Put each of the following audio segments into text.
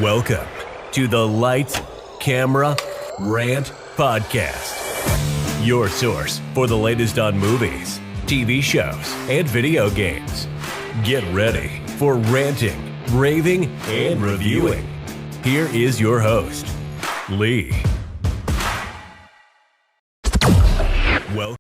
Welcome to the Light, Camera, Rant Podcast. Your source for the latest on movies, TV shows, and video games. Get ready for ranting, raving, and reviewing. Here is your host, Lee. Well,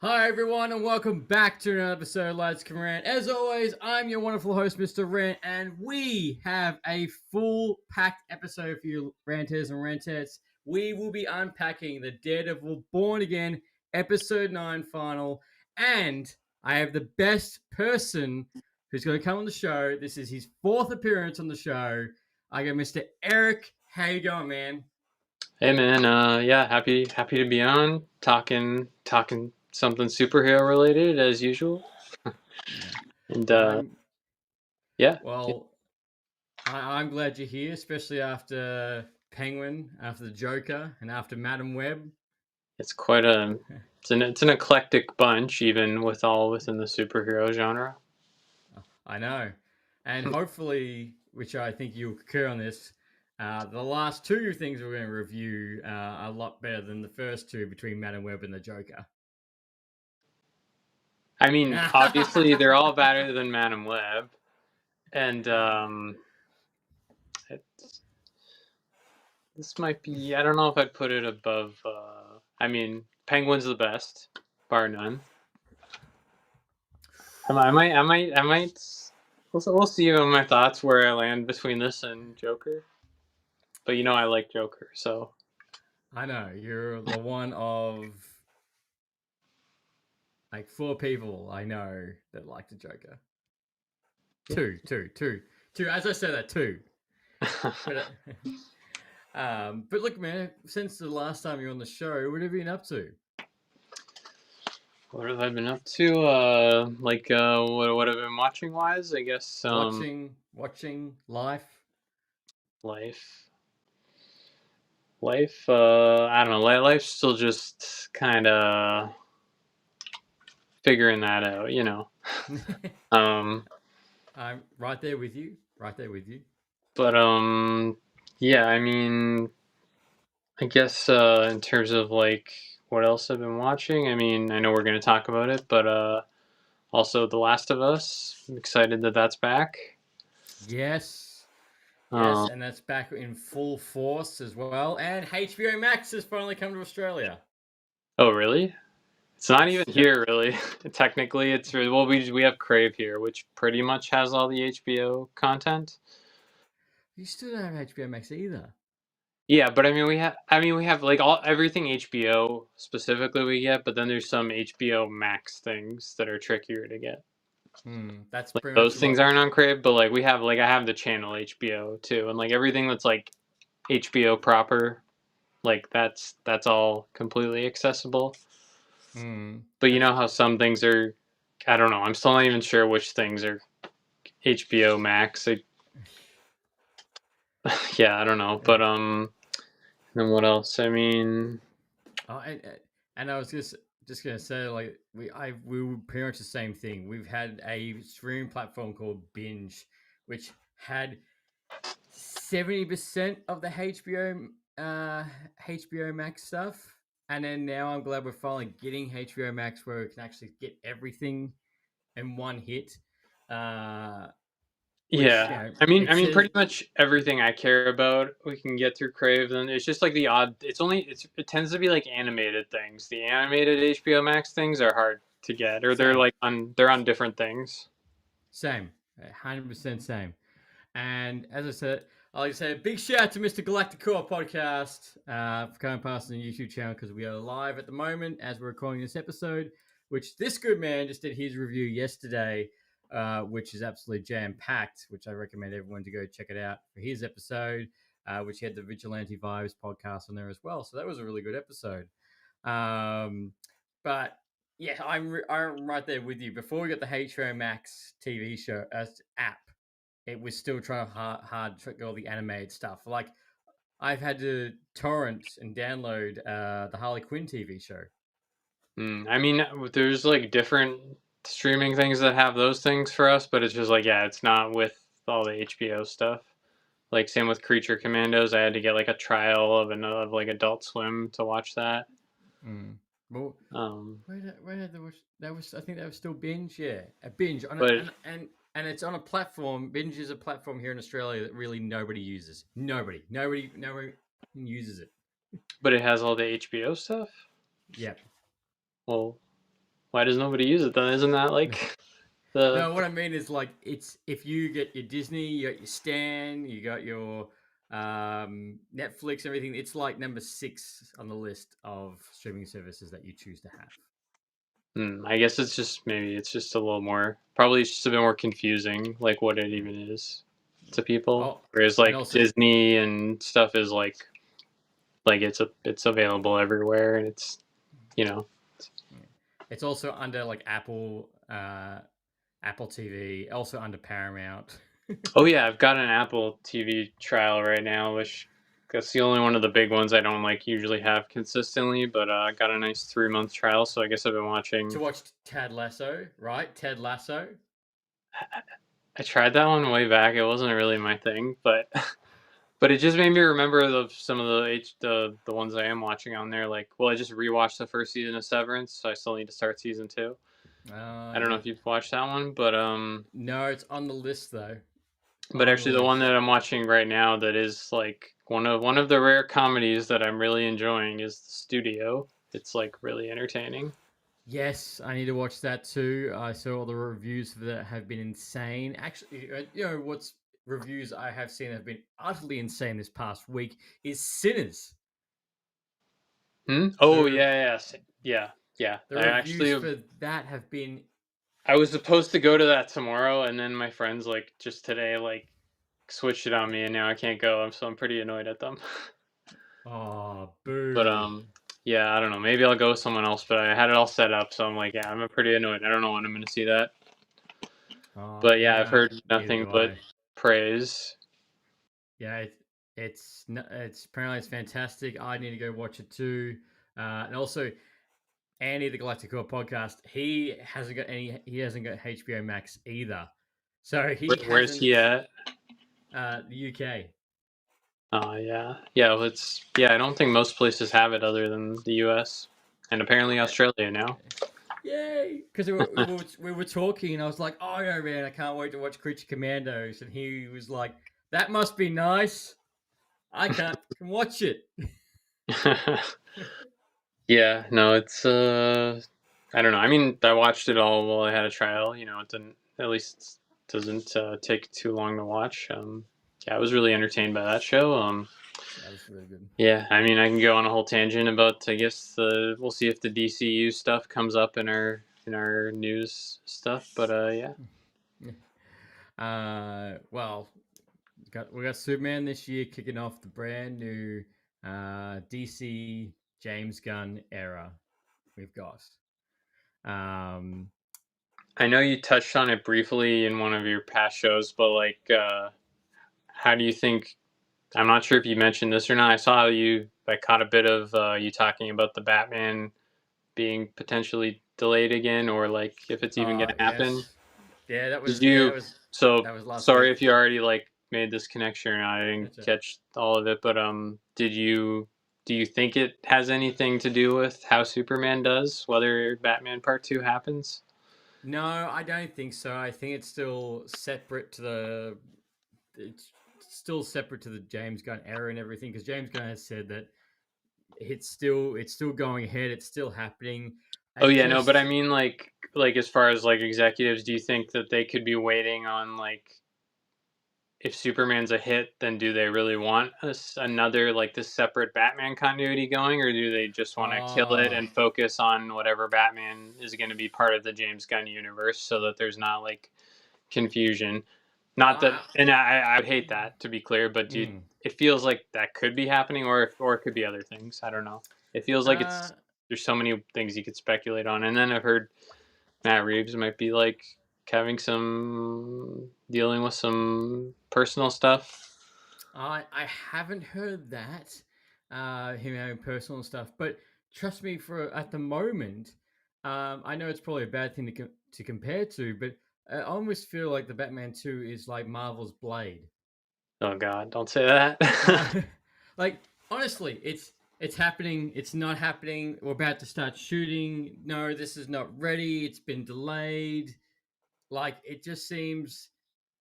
hi everyone, and welcome back to another episode of Lights Camera Rant. As always, I'm your wonderful host, Mr. Rant, and we have a full packed episode for you ranters and rantettes. We will be unpacking the Daredevil Born Again episode 9 final, and I have the best person who's going to come on the show. This is his 4th appearance on the show. I got Mr. Eric. How you going, man? Hey man, happy to be on, talking something superhero related as usual. And Well, I'm glad you're here, especially after Penguin, after the Joker, and after Madam Web. it's quite it's an eclectic bunch, even within the superhero genre. I know, and hopefully, which I think you'll concur on this, the last 2 things we're going to review are a lot better than the first 2 between Madam Web and the Joker. I mean, obviously they're all better than Madam Web, and this might be. I don't know if I'd put it above. I mean, Penguin's the best, bar none. I might. We'll see on my thoughts where I land between this and Joker. But you know I like Joker, so. I know, you're the one of like 4 people I know that like the Joker. Two. As I said that, 2. But look, man, since the last time you were on the show, what have you been up to? What have I been up to? What I've been watching wise, I guess. Watching life. I don't know. Life's still just kind of figuring that out, you know. I'm right there with you. But yeah. I mean, I guess in terms of like what else I've been watching. I mean, I know we're going to talk about it, but also The Last of Us. I'm excited that that's back. Yes, and that's back in full force as well. And HBO Max has finally come to Australia. Oh, really? It's not even here, really. Technically, it's we have Crave here, which pretty much has all the HBO content. You still don't have HBO Max either. Yeah, but I mean, we have like everything HBO specifically we get, but then there's some HBO Max things that are trickier to get. That's like pretty those much things aren't on Crave, but like I have the channel HBO too, and like everything that's like HBO proper, like that's all completely accessible. But you know how some things are, I don't know. I'm still not even sure which things are HBO Max. Yeah, I don't know. But then what else? I mean, and I was just gonna say, like we were pretty much the same thing. We've had a streaming platform called Binge, which had 70% of the HBO Max stuff. And then now I'm glad we're finally getting HBO Max where we can actually get everything in one hit. I mean, pretty much everything I care about we can get through Crave. And it's just like the odd. It tends to be like animated things. The animated HBO Max things are hard to get, or they're on different things. Same, 100% same. And as I said, I'd like to say a big shout out to Mr. Galactic Core Podcast for coming past on the YouTube channel, because we are live at the moment as we're recording this episode, which this good man just did his review yesterday, which is absolutely jam-packed, which I recommend everyone to go check it out for his episode, which he had the Vigilante Vibes podcast on there as well. So that was a really good episode. But yeah, I'm right there with you. Before we got the HBO Max TV show app, it was still trying hard to get all the animated stuff. Like, I've had to torrent and download the Harley Quinn TV show. I mean, there's like different streaming things that have those things for us, but it's just like, yeah, it's not with all the HBO stuff. Like same with Creature Commandos. I had to get like a trial of like Adult Swim to watch that. Well, Um, where did that was I think that was still Binge, yeah, a Binge on but and it's on a platform. Binge is a platform here in Australia that really nobody uses. Nobody uses it. but it has all the HBO stuff. Yep. Well, why does nobody use it then? Isn't that like the No, what I mean is like it's if you get your Disney, you got your Stan, you got your Netflix, everything. It's like number 6 on the list of streaming services that you choose to have. I guess it's just maybe it's just a little more probably it's just a bit more confusing like what it even is to people. Oh, Whereas and like also Disney and stuff is like it's available everywhere and it's you know it's also under like Apple TV, also under Paramount. oh yeah, I've got an Apple TV trial right now, which that's the only one of the big ones I don't like usually have consistently, but I got a nice 3-month trial, so I guess I've been watching. To watch Ted Lasso, right? Ted Lasso. I tried that one way back. It wasn't really my thing, but but it just made me remember some of the ones I am watching on there. Like, well, I just rewatched the first season of Severance, so I still need to start season 2. I don't know Yeah. if you've watched that one, but No, it's on the list though. but On the actually the one list. that I'm watching right now that is like one of the rare comedies that I'm really enjoying is The Studio. It's like really entertaining. Yes, I need to watch that too. I saw all the reviews for that have been insane. Actually, you know what's reviews I have seen have been utterly insane this past week is Sinners. Oh The yeah, yeah. the I reviews actually for that have been I was supposed to go to that tomorrow, and then my friends like just today like switched it on me, and now I can't go. So I'm pretty annoyed at them. But boo. yeah, I don't know. Maybe I'll go with someone else. But I had it all set up, so I'm like, yeah, I'm pretty annoyed. I don't know when I'm going to see that. But yeah, I've Yeah, heard neither nothing do but I. praise. Yeah, it's apparently it's fantastic. I need to go watch it too. And also Andy the Galacticore podcast, he hasn't got HBO Max either. So he Where's hasn't he at? the UK. Oh yeah. Well, it's yeah. I don't think most places have it other than the U.S. and apparently Australia now. Yay! Because we were talking, and I was like, "Oh no, man, I can't wait to watch Creature Commandos." And he was like, "That must be nice. I can watch it." Yeah, no, it's I don't know. I mean, I watched it all while I had a trial. You know, it didn't at least doesn't take too long to watch. Yeah, I was really entertained by that show. That was really good. Yeah, I mean, I can go on a whole tangent about. I guess we'll see if the DCU stuff comes up in our news stuff. But yeah. Well, we got Superman this year kicking off the brand new DC James Gunn era. We've got. Um, I know you touched on it briefly in one of your past shows, but like, how do you think? I'm not sure if you mentioned this or not. I saw how I caught a bit of you talking about the Batman being potentially delayed again, or like if it's even going to happen. yes, yeah, Did you? that So was last sorry week. if you already like made this connection or not. I didn't That's it. catch all of it, but did you? Do you think it has anything to do with how Superman does, whether Batman Part 2 happens? No, I don't think so. I think it's still separate to the. It's still separate to the James Gunn era and everything because James Gunn has said that it's still going ahead. It's still happening. Oh I yeah, no, but I just mean like as far as like executives, do you think that they could be waiting on like if Superman's a hit, then do they really want another like this separate Batman continuity going, or do they just want to kill it ah and focus on whatever Batman is going to be part of the James Gunn universe, so that there's not like confusion? Not that, I and I would hate that to be clear, but mm, it feels like that could be happening, or it could be other things. I don't know. It feels like uh it's there's so many things you could speculate on, and then I've heard Matt Reeves might be like having some dealing with some personal stuff. I haven't heard that him having personal stuff, but trust me, for at the moment, I know it's probably a bad thing to compare to, but I almost feel like the Batman 2 is like Marvel's Blade. Oh God, don't say that. Like honestly, it's happening. It's not happening. We're about to start shooting. No, this is not ready. It's been delayed. Like it just seems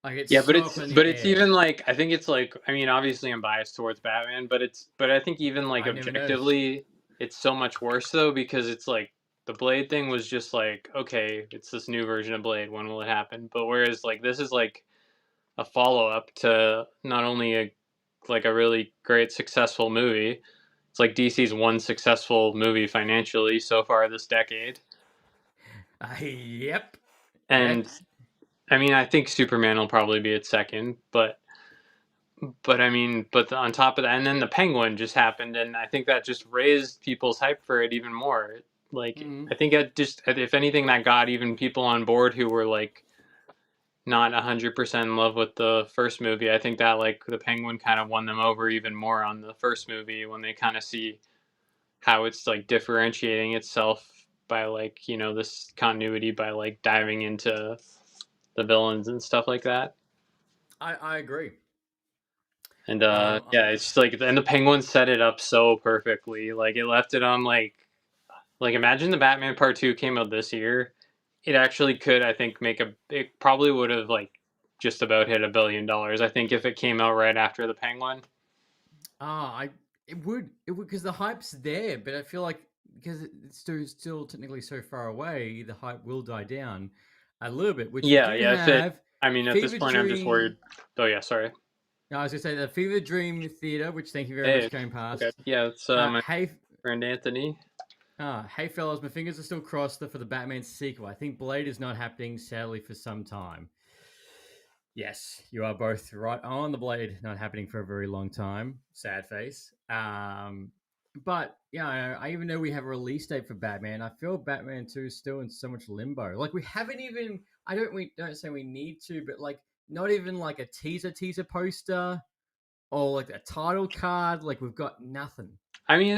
like it's Yeah, so up in the it's air. even like I think it's like I mean obviously I'm biased towards Batman, but I think even like I never noticed. objectively it's so much worse though because it's like the Blade thing was just like okay, it's this new version of Blade, when will it happen? But whereas like this is like a follow up to not only a really great successful movie. It's like DC's one successful movie financially so far this decade. Yep. And That's I mean, I think Superman will probably be its second, but I mean, on top of that, and then the Penguin just happened, and I think that just raised people's hype for it even more. Like, mm, I think it just, if anything, that got even people on board who were like not 100% in love with the first movie. I think that like the Penguin kind of won them over even more on the first movie when they kind of see how it's like differentiating itself by like this continuity by like diving into the villains and stuff like that. I agree. And Um, yeah, it's just like and the Penguins set it up so perfectly. Like it left it on like imagine the Batman Part 2 came out this year. It actually could I think it probably would have like just about hit $1 billion. I think if it came out right after the Penguin. I it would because the hype's there, but I feel like because it's still technically so far away, the hype will die down a little bit. Which we Yeah, do yeah, if it have I mean at this Fever point I'm just Dream. worried. Oh yeah, sorry. No, I was gonna say the Fever Dream Theater, which thank you very much Hey, for going okay. past. Yeah, it's my Hey, friend Anthony. hey fellas, my fingers are still crossed for the Batman sequel. I think Blade is not happening, sadly, for some time. Yes, you are both right on the Blade not happening for a very long time. Sad face. But yeah, I even know we have a release date for Batman. I feel Batman 2 is still in so much limbo. Like we haven't even. We don't say we need to, but like not even like a teaser poster or like a title card. Like we've got nothing. I mean,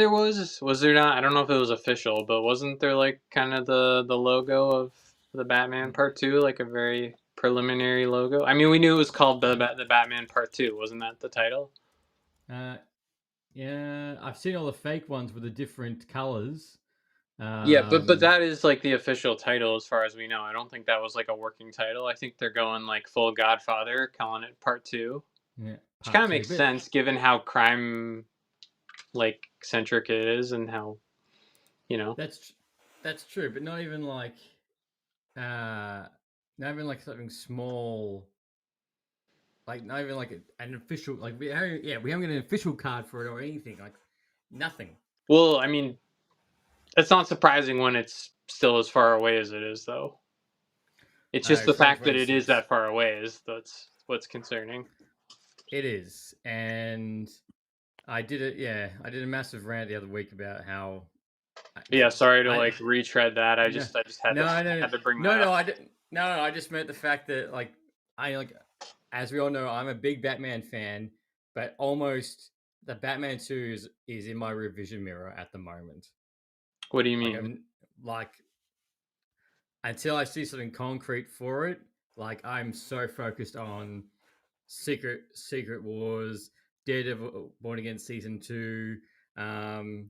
was there not? I don't know if it was official, but wasn't there like kind of the logo of the Batman Part 2, like a very preliminary logo? I mean, we knew it was called the Batman Part 2, wasn't that the title? Uh, yeah, I've seen all the fake ones with the different colors. Yeah, but Um, that is like the official title as far as we know. I don't think that was like a working title. I think they're going like full Godfather, calling it Part 2, yeah, which kind part of two, makes but sense given how crime like centric it is and how you know. that's that's true. But not even like uh, not even like something small. Like not even like an official. Like we haven't got an official card for it or anything. Like nothing. Well, I mean, it's not surprising when it's still as far away as it is, though. It's just the fact that it is 2026. that far away is that's what's concerning. It is, and I did it. Yeah, I did a massive rant the other week about how Yeah, sorry to I like retread that. no I just had to no no had to bring that no up. no I didn't no I just meant the fact that like I like as we all know I'm a big Batman fan, but almost the Batman 2 is in my revision mirror at the moment. What do you Like mean? I'm like until I see something concrete for it, like I'm so focused on Secret Wars, Daredevil Born Again season 2, um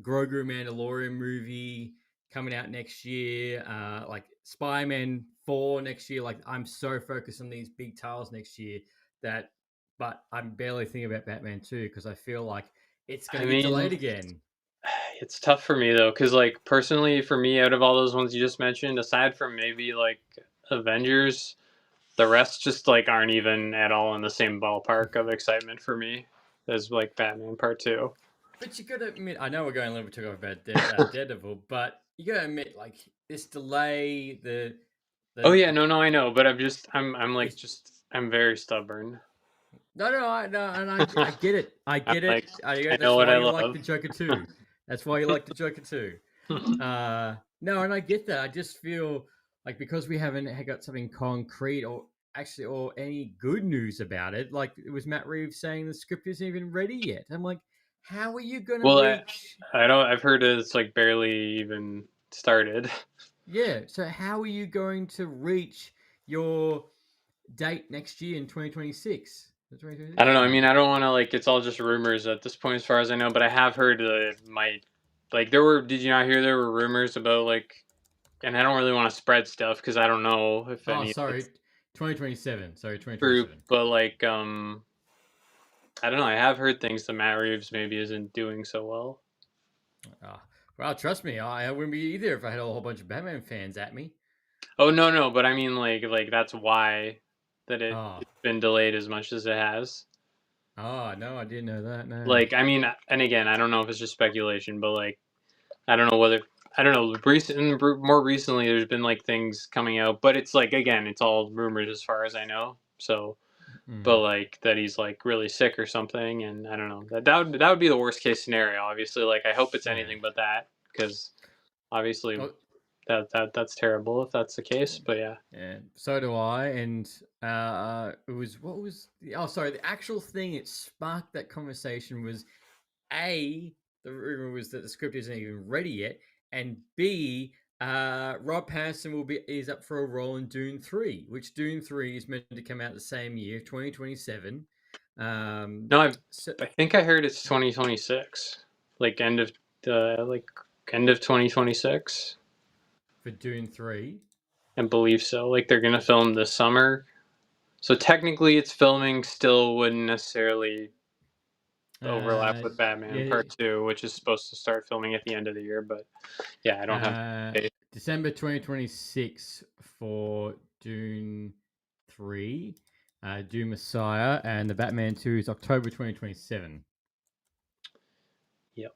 Grogu Mandalorian movie coming out next year, like Spider-Man 4 next year. Like I'm so focused on these big titles next year that, but I'm barely thinking about Batman 2 because I feel like it's I gonna get mean, delayed again. it's tough for me though, because like personally, for me, out of all those ones you just mentioned, aside from maybe like Avengers, the rest just like aren't even at all in the same ballpark of excitement for me as like Batman Part 2. But you gotta admit, I know we're going a little bit too off about Daredevil, but you gotta admit, like this delay, Oh the yeah, no, I know, but I'm like it's just I'm very stubborn. no, and I get it. I I'm get like it. I get I it. know That's what why I you like love. the Joker too. That's why you like the Joker too. No, and I get that. I just feel like because we haven't got something concrete or actually or any good news about it, like it was Matt Reeves saying the script isn't even ready yet. I'm like, how are you gonna Well, reach? I don't I've heard it's like barely even started. Yeah, so how are you going to reach your date next year in 2026? I don't know. I mean, I don't want to like. It's all just rumors at this point, as far as I know. But I have heard there were. Did you not hear there were rumors about like? And I don't really want to spread stuff because I don't know if Oh, any of sorry, it's 2027. Sorry, true. 2027. But like, I don't know. I have heard things that Matt Reeves maybe isn't doing so well. Well, trust me, I wouldn't be either if I had a whole bunch of Batman fans at me. Oh no, but I mean like that's why it's Oh, been delayed as much as it has. No, I didn't know that. No. Like, I mean, and again, I don't know if it's just speculation, but like, I don't know whether I don't know. More recently, there's been like things coming out, but it's like again, it's all rumors as far as I know. So, but like that he's like really sick or something, and I don't know. That would be the worst case scenario. Obviously, like I hope it's anything but that, because obviously that's terrible if that's the case. But yeah. And so do I. And it was the actual thing that sparked that conversation was A, the rumor was that the script isn't even ready yet, and B, Rob Pattinson is up for a role in Dune 3, which Dune 3 is meant to come out the same year, 2027. No, I think I heard it's 2026, like end of 2026. For Dune 3. I believe so. Like they're gonna film this summer, so technically, its filming still wouldn't necessarily overlap with Batman Part 2, which is supposed to start filming at the end of the year. But yeah, I don't have December 2026 for Dune 3, Dune Messiah, and the Batman 2 is October 2027. Yep.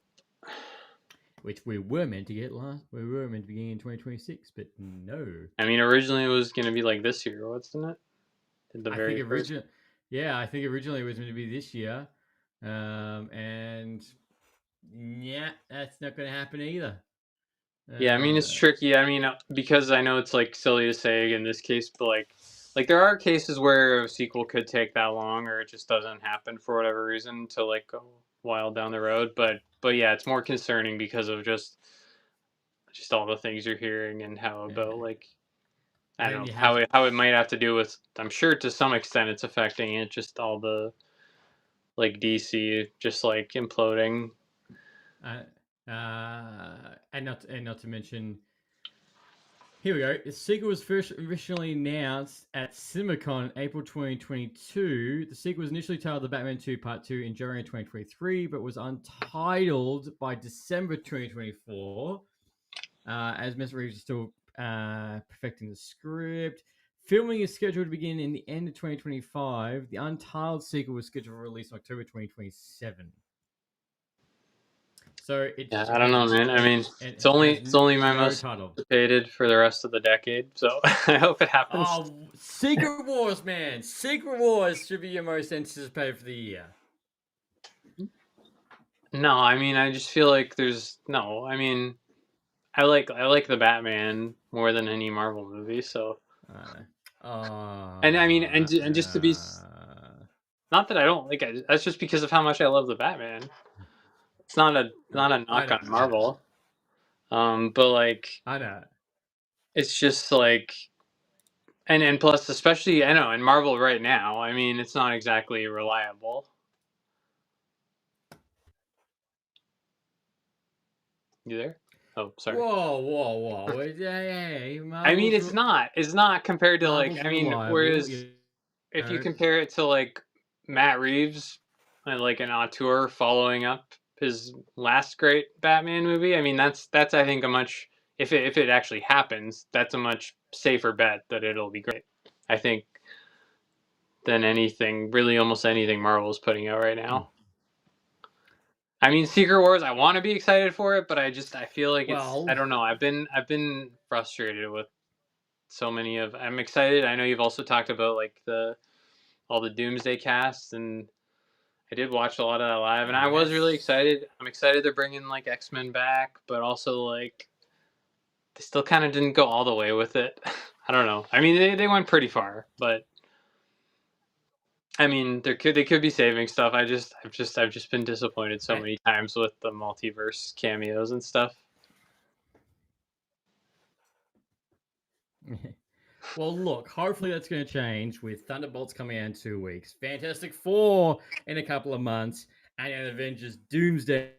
Which we were meant to get we were meant to be in 2026, but no. I mean, originally it was going to be like this year, wasn't it? I think originally it was meant to be this year, and yeah, that's not going to happen either. Yeah, I mean it's tricky. I mean, because I know it's like silly to say in this case, but like there are cases where a sequel could take that long, or it just doesn't happen for whatever reason to like go a while down the road. But yeah, it's more concerning because of just all the things you're hearing and how about like I don't know how it might have to do with. I'm sure to some extent it's affecting it. Just all the like DC just like imploding. And not to mention, here we go. The sequel was first originally announced at CinemaCon in April 2022. The sequel was initially titled The Batman 2 Part 2 in January 2023, but was untitled by December 2024. As Matt Reeves is still perfecting the script. Filming is scheduled to begin in the end of 2025. The untitled sequel was scheduled for release in October 2027. So I don't know, man. I mean, it's only my most anticipated for the rest of the decade. So I hope it happens. Oh, Secret Wars, man! Secret Wars should be your most anticipated for the year. No, I mean, I just feel like I mean, I like the Batman more than any Marvel movie. So, and I mean, and just to be, not that I don't like it. That's just because of how much I love the Batman. It's not a knock on Marvel, but like I know it's just like, and plus especially I know in Marvel right now. I mean, it's not exactly reliable. You there? Oh, sorry. Whoa! Hey, I mean, it's not compared to like. I mean, whereas if you compare it to like Matt Reeves and like an auteur following up his last great Batman movie, I mean that's I think a much if it actually happens, that's a much safer bet that it'll be great. I think than almost anything Marvel's putting out right now. I mean, Secret Wars, I want to be excited for it, but I feel like I don't know. I've been frustrated with so many I'm excited. I know you've also talked about like all the Doomsday casts, and I did watch a lot of that live, and I was really excited. I'm excited they're bringing like X-Men back, but also like they still kind of didn't go all the way with it. I don't know. I mean, they went pretty far, but I mean, they could be saving stuff. I've just been disappointed so many times with the multiverse cameos and stuff. Well, look, hopefully that's going to change with Thunderbolts coming out in 2 weeks, Fantastic Four in a couple of months, and then Avengers Doomsday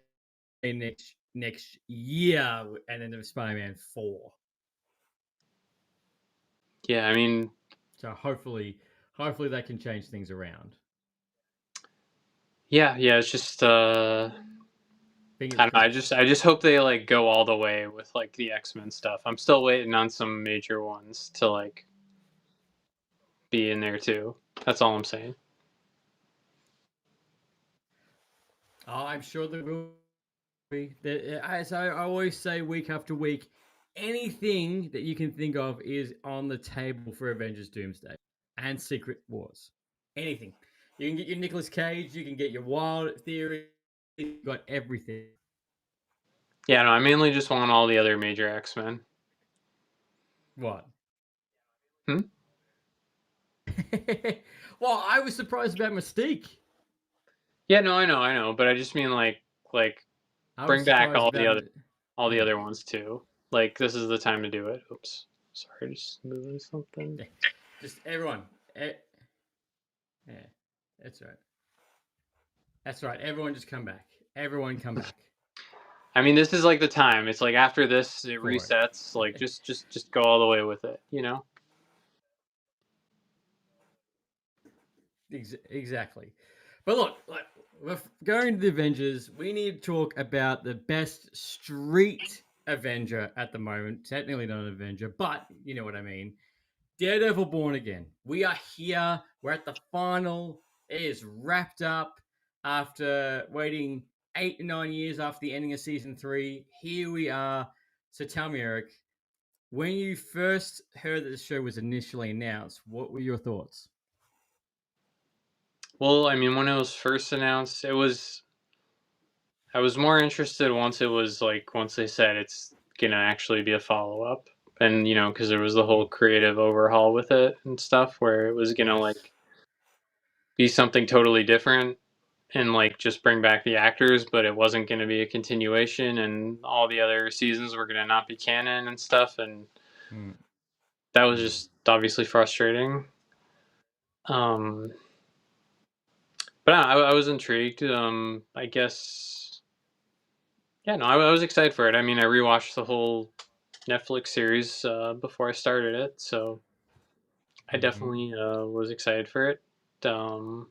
next year, and then the Spider-Man 4. Yeah, I mean, So hopefully that can change things around. yeah, it's just I Fingers don't know, crossed. I just hope they like go all the way with like the X-Men stuff. I'm still waiting on some major ones to like be in there too. That's all I'm saying. Oh, I'm sure there will be. As I always say, week after week, anything that you can think of is on the table for Avengers Doomsday and Secret Wars. Anything. You can get your Nicolas Cage, you can get your Wild Theory, you got everything. Yeah, no, I mainly just want all the other major X-Men. What? Hmm? Well, I was surprised about Mystique. Yeah, no, I know, but I just mean like I was bring back surprised about all the yeah. other ones too. Like this is the time to do it. Oops. Sorry, just moving something. Just everyone. Yeah, that's right. That's right. Everyone just come back. Everyone come back I mean, this is like the time. It's like after this it for resets. Like it. just go all the way with it, you know? Exactly. But look, like, we're going to the Avengers. We need to talk about the best street Avenger at the moment. Technically not an Avenger, but you know what I mean. Daredevil Born Again. We are here. We're at the final. It is wrapped up after waiting 8 to 9 years after the ending of season 3. Here we are. So tell me, Eric, when you first heard that the show was initially announced, what were your thoughts? Well, I mean, when it was first announced, I was more interested once it was like once they said it's gonna actually be a follow-up. And you know, because there was the whole creative overhaul with it and stuff where it was gonna Yes. like be something totally different and like just bring back the actors, but it wasn't going to be a continuation, and all the other seasons were going to not be canon and stuff, and Mm. that was Mm. just obviously frustrating. Um, but I was intrigued. I guess, yeah, no, I was excited for it. I mean, I rewatched the whole Netflix series before I started it, so I Mm-hmm. definitely was excited for it. Um,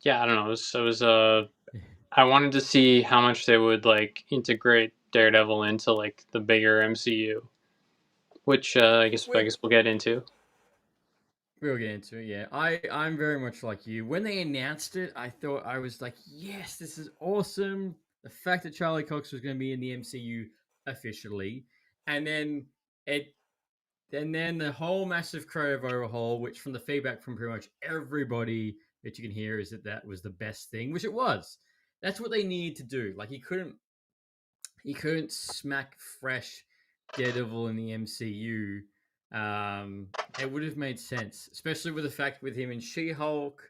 yeah, I don't know. It was I wanted to see how much they would like integrate Daredevil into like the bigger MCU, which I We guess we'll get into. we'll get into it. Yeah, I'm very much like you. When they announced it, I thought I was like, yes, this is awesome. The fact that Charlie Cox was going to be in the MCU officially, and then it and then the whole massive creative overhaul, which from the feedback from pretty much everybody that you can hear is that that was the best thing, which it was. That's what they needed to do. Like he couldn't smack fresh Daredevil in the MCU. It would have made sense, especially with the fact with him in She-Hulk,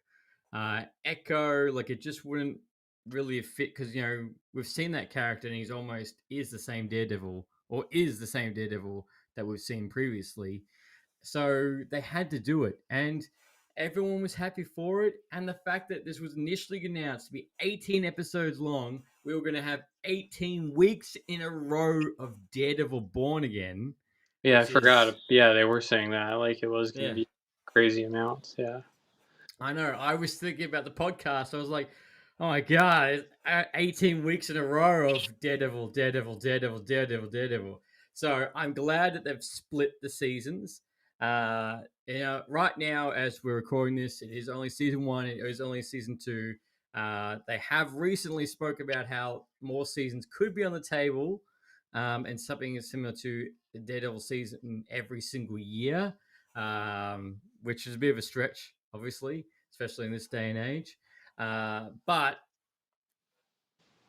Echo. Like it just wouldn't really fit because we've seen that character and he's almost is the same Daredevil or is the same Daredevil that we've seen previously. So they had to do it, and everyone was happy for it. And the fact that this was initially announced to be 18 episodes long, we were going to have 18 weeks in a row of Daredevil Born Again, Yeah, I which is forgot. Yeah, they were saying that like it was going to yeah. be crazy amounts. Yeah, I know. I was thinking about the podcast. I was like, oh my God, 18 weeks in a row of Daredevil, Daredevil, Daredevil, Daredevil, Daredevil. So I'm glad that they've split the seasons. Right now, as we're recording this, it is only season 1, it is only season 2. They have recently spoke about how more seasons could be on the table, and something is similar to the Daredevil season every single year, which is a bit of a stretch, obviously, especially in this day and age. But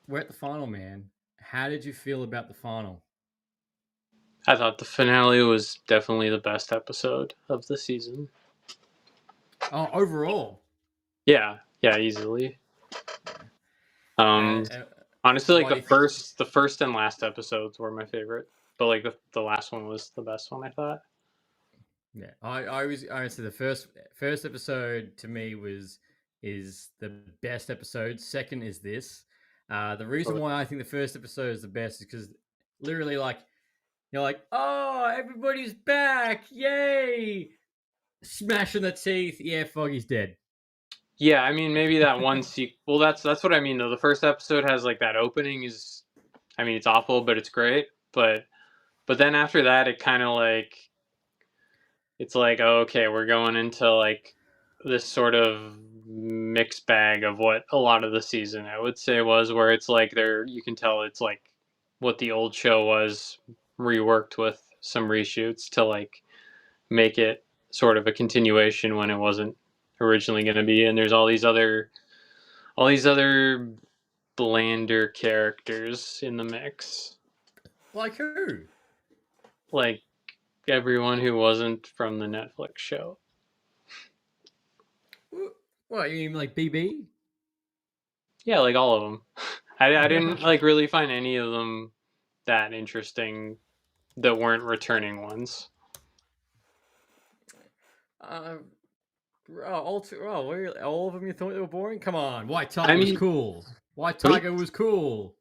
we're at the final, man. How did you feel about the final? I thought the finale was definitely the best episode of the season. Oh, overall, Yeah, easily. yeah. Um, Honestly, like Why do you think? the first and last episodes were my favorite. but like the last one was the best one, I thought. Yeah, I was honestly the first episode to me is the best episode. Second is this. The reason why I think the first episode is the best is because literally, like, you're like, oh, everybody's back, yay! Smashing the teeth, yeah, Foggy's dead. Yeah, I mean, maybe that one well, that's what I mean though. The first episode has like that opening is, I mean, it's awful, but it's great. But then after that, it kind of like, it's like, oh, okay, we're going into like this sort of mixed bag of what a lot of the season I would say was, where it's like you can tell it's like what the old show was reworked with some reshoots to like make it sort of a continuation when it wasn't originally going to be. And there's all these other blander characters in the mix. Like who? Like everyone who wasn't from the Netflix show. What, you mean like BB? Yeah, like all of them. I didn't like really find any of them that interesting that weren't returning ones. All of them you thought they were boring? Come on, White Tiger was cool. White Tiger was cool.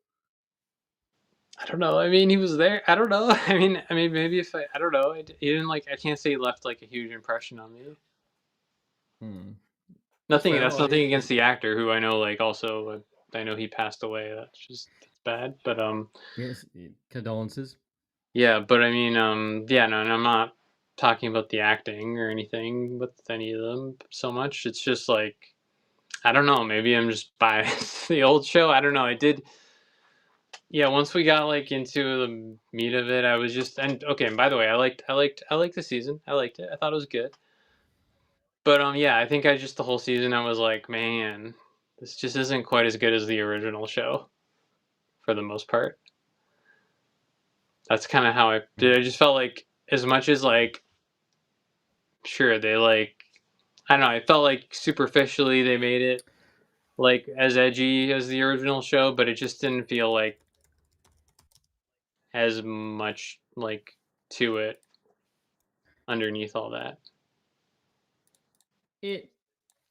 I don't know. I mean, he was there. I don't know. I mean, maybe if I don't know. He didn't like. I can't say he left like a huge impression on me. Nothing. That's nothing against the actor, who I know. Like, also, I know he passed away. That's bad. But yes, condolences. Yeah, but I mean, yeah, no, and I'm not talking about the acting or anything with any of them so much. It's just like, I don't know. Maybe I'm just biased. The old show. I don't know. I did. Yeah, once we got like into the meat of it, I was just okay. And by the way, I liked the season. I liked it. I thought it was good. But yeah, I think the whole season I was like, man, this just isn't quite as good as the original show, for the most part. That's kind of how I did. I just felt like, as much as like, sure, they like, I don't know, I felt like superficially they made it like as edgy as the original show, but it just didn't feel like as much like to it underneath all that.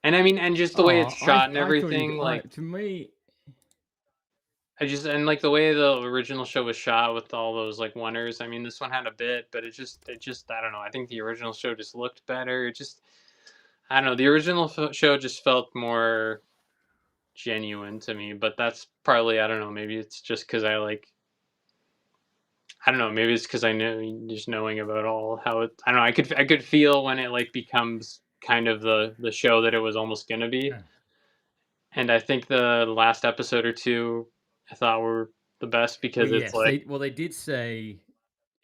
And I mean, and just the way it's shot and everything, like, to me, and like the way the original show was shot with all those like wonders. I mean, this one had a bit, but it just I don't know. I think the original show just looked better. I don't know. The original show just felt more genuine to me, but that's probably, I don't know. Maybe it's just because I don't know. Maybe it's because I know, just knowing about all how it. I don't know. I could feel when it like becomes kind of the show that it was almost gonna be. Yeah. And I think the last episode or two I thought were the best, because it's like, they did say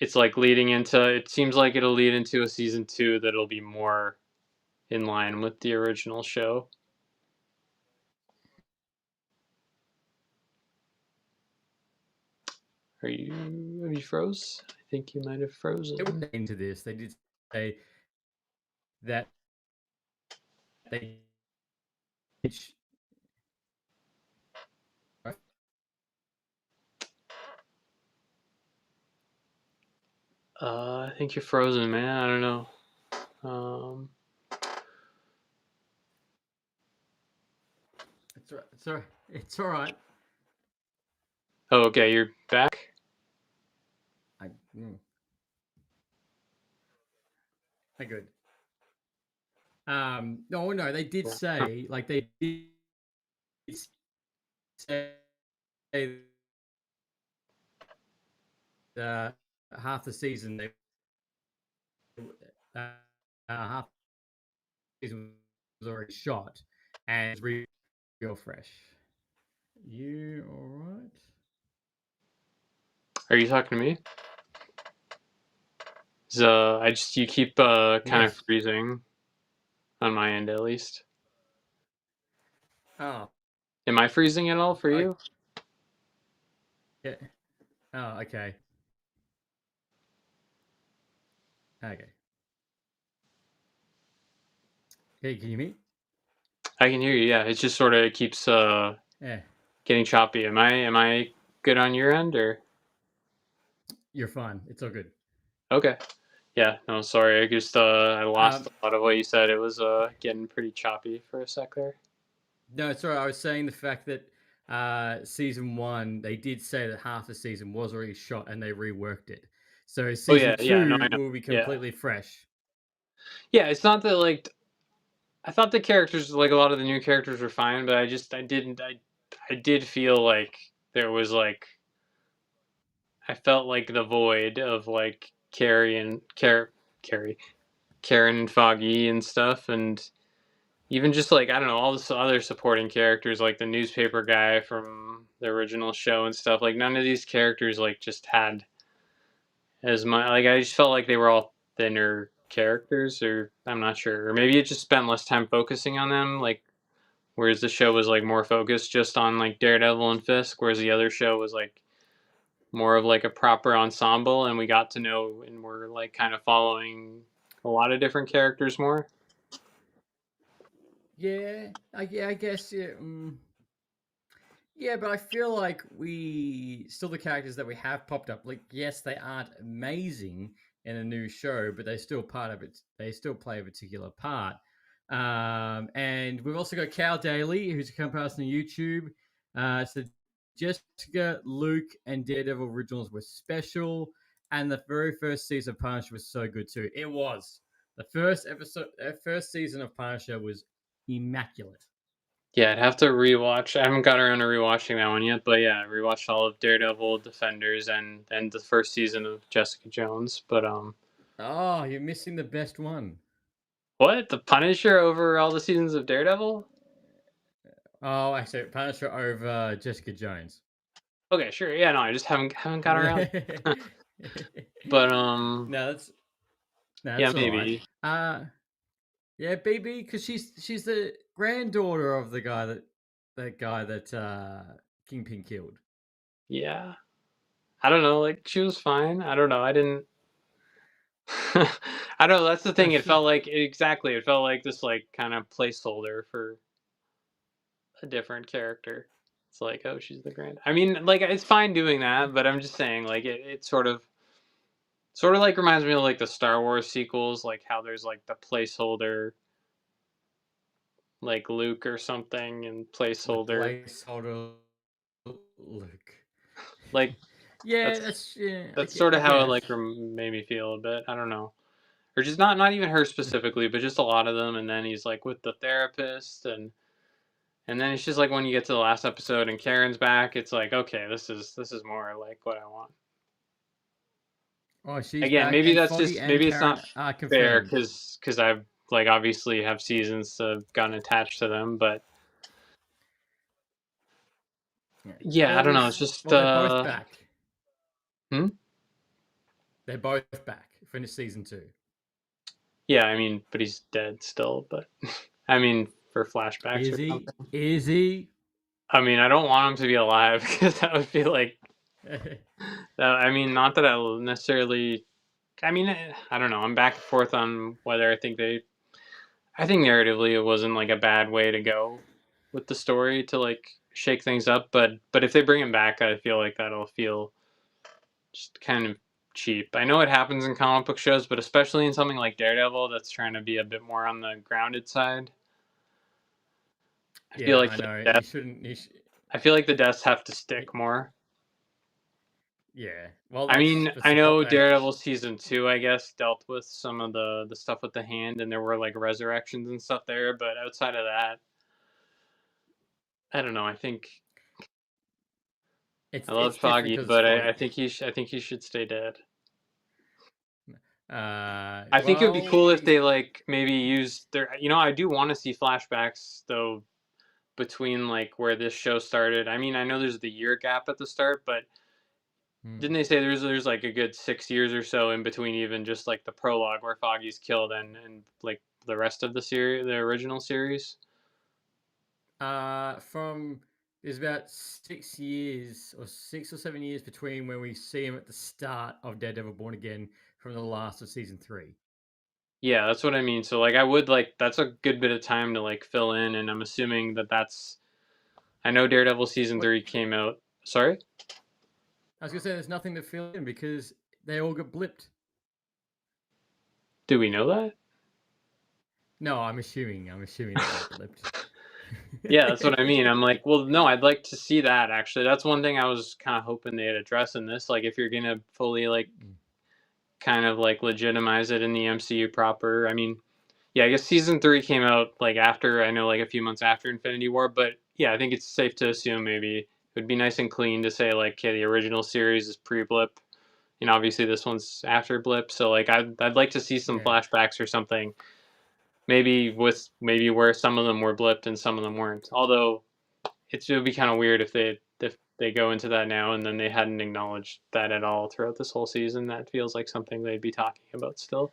it's like leading into. It seems like it'll lead into a season 2 that'll be more in line with the original show. Have you froze? I think you might have frozen. It went into this. They did say that they. I think you're frozen, man. I don't know. It's all right. Oh, okay, you're back. Good. No, they did say, like, they did say half the season half the season was already shot and it's real fresh. You all right? Are you talking to me? So you keep kind of freezing on my end, at least. Oh. Am I freezing at all for you? Yeah. Oh, okay. Okay. Hey, can you hear me? I can hear you. Yeah, it just sort of keeps getting choppy. Am I good on your end, or? You're fine. It's all good. Okay. Yeah, no, sorry. I just I lost a lot of what you said. It was getting pretty choppy for a sec there. No, sorry. I was saying the fact that season 1, they did say that half the season was already shot and they reworked it. So Oh season yeah, no, 2 I know. will be Yeah. completely fresh. Yeah, it's not that like I thought the characters, like a lot of the new characters were fine, but I did feel like there was like I felt like the void of like Carrie, Karen and Foggy and stuff, and even just like I don't know all the other supporting characters like the newspaper guy from the original show and stuff. Like none of these characters like just had as much. Like I just felt like they were all thinner characters, or I'm not sure, or maybe it just spent less time focusing on them. Like whereas the show was like more focused just on like Daredevil and Fisk, whereas the other show was like more of like a proper ensemble, and we got to know and we're like kind of following a lot of different characters more. Yeah, I guess. Yeah, yeah, but I feel like we still the characters that we have popped up. Like, yes, they aren't amazing in a new show, but they still part of it. They still play a particular part. And we've also got Cal Daly, who's a company on YouTube. So Jessica, Luke, and Daredevil originals were special, and the very first season of Punisher was so good too. It was the first episode, first season of Punisher was immaculate. Yeah, I'd have to rewatch. I haven't got around to rewatching that one yet, but yeah, I rewatched all of Daredevil, Defenders, and the first season of Jessica Jones. But Oh, you're missing the best one. what, the Punisher over all the seasons of Daredevil? Oh, actually, Punisher over Jessica Jones. Okay, sure. Yeah, no, I just haven't got around. But no, that's yeah, all right. maybe. Yeah, BB, because she's the granddaughter of the guy that Kingpin killed. Yeah, I don't know. Like she was fine. I don't know. I didn't. I don't know. That's the thing. It felt like exactly. It felt like this like kind of placeholder for a different character. It's like, oh, she's the grand. I mean, like it's fine doing that, but I'm just saying, like it sort of like reminds me of like the Star Wars sequels, like how there's like the placeholder, like Luke or something, and The placeholder, placeholder Luke. like Yeah, that's that's sort I of how it guess. like made me feel a bit. I don't know, or just not even her specifically, but just a lot of them. And then he's like with the therapist, and then it's just like when you get to the last episode and Karen's back, it's like okay, this is more like what I want. Oh, she's Again, back, maybe and that's Foggy just and maybe it's Karen not are fair confirmed. because I've like obviously have seasons gotten attached to them, but yeah, I don't know. It's just they're both back. hmm? They're both back. Finished season 2. Yeah, I mean, but he's dead still. But I mean, for flashbacks or something. Is he? I mean, I don't want him to be alive because that would be like. I mean, not that I'll necessarily. I mean, I don't know. I'm back and forth on whether I think narratively it wasn't like a bad way to go with the story to like shake things up, but if they bring him back, I feel like that'll feel just kind of cheap. I know it happens in comic book shows, but especially in something like Daredevil that's trying to be a bit more on the grounded side. I feel like I feel like the deaths have to stick more. Yeah. Well, I mean, I know Daredevil season 2, I guess, dealt with some of the stuff with the hand, and there were like resurrections and stuff there. But outside of that, I don't know. I think I love Foggy, but I think he should stay dead. I think it would be cool if they like maybe used their. You know, I do want to see flashbacks though between like where this show started. I mean, I know there's the year gap at the start, but didn't they say there's like a good 6 years or so in between even just like the prologue where Foggy's killed and like the rest of the series, the original series? From there's about 6 years or 6 or 7 years between when we see him at the start of Daredevil Born Again from the last of season 3. Yeah, that's what I mean. So like I would like that's a good bit of time to like fill in, and I'm assuming that's. I know Daredevil season 3 came out. Sorry. I was gonna say there's nothing to fill in because they all got blipped. Do we know that? No, I'm assuming they got blipped. Yeah, that's what I mean. I'm like, well, no, I'd like to see that actually. That's one thing I was kind of hoping they'd address in this. Like, if you're gonna fully like kind of like legitimize it in the MCU proper. I mean, yeah, I guess season 3 came out like after, I know, like a few months after Infinity War, but yeah, I think it's safe to assume maybe it would be nice and clean to say like, okay, the original series is pre-blip, and obviously this one's after blip. So like, I'd like to see some flashbacks or something. Maybe where some of them were blipped and some of them weren't. Although it would be kind of weird if they go into that now and then they hadn't acknowledged that at all throughout this whole season. That feels like something they'd be talking about still.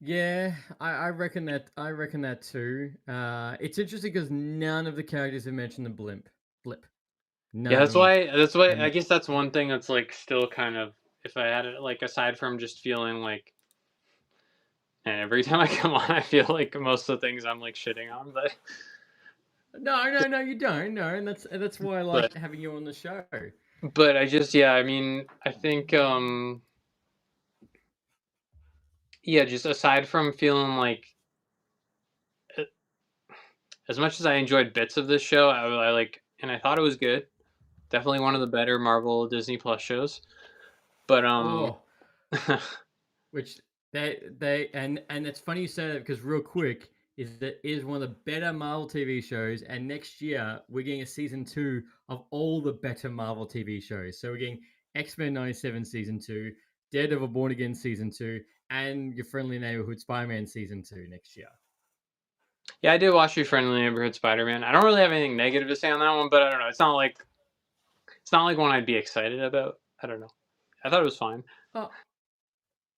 Yeah, I reckon that. I reckon that too. It's interesting because none of the characters have mentioned the blip. None Yeah, of them. that's why I And guess that's one thing that's like still kind of, if I had it, like, aside from just feeling like, and every time I come on I feel like most of the things I'm like shitting on, but no, you don't. No, and that's why I like having you on the show. But I just, yeah, I mean, I think yeah, just aside from feeling like, as much as I enjoyed bits of this show, I like, and I thought it was good. Definitely one of the better Marvel Disney Plus shows. But which they and it's funny you say that because real quick is one of the better Marvel TV shows, and next year we're getting a season 2 of all the better Marvel TV shows. So we're getting X-Men 97 season 2, Daredevil Born Again season 2, and Your Friendly Neighborhood Spider-Man season 2 next year. Yeah, I did watch Your Friendly Neighborhood Spider-Man. I don't really have anything negative to say on that one, but I don't know. It's not like one I'd be excited about. I don't know. I thought it was fine. Out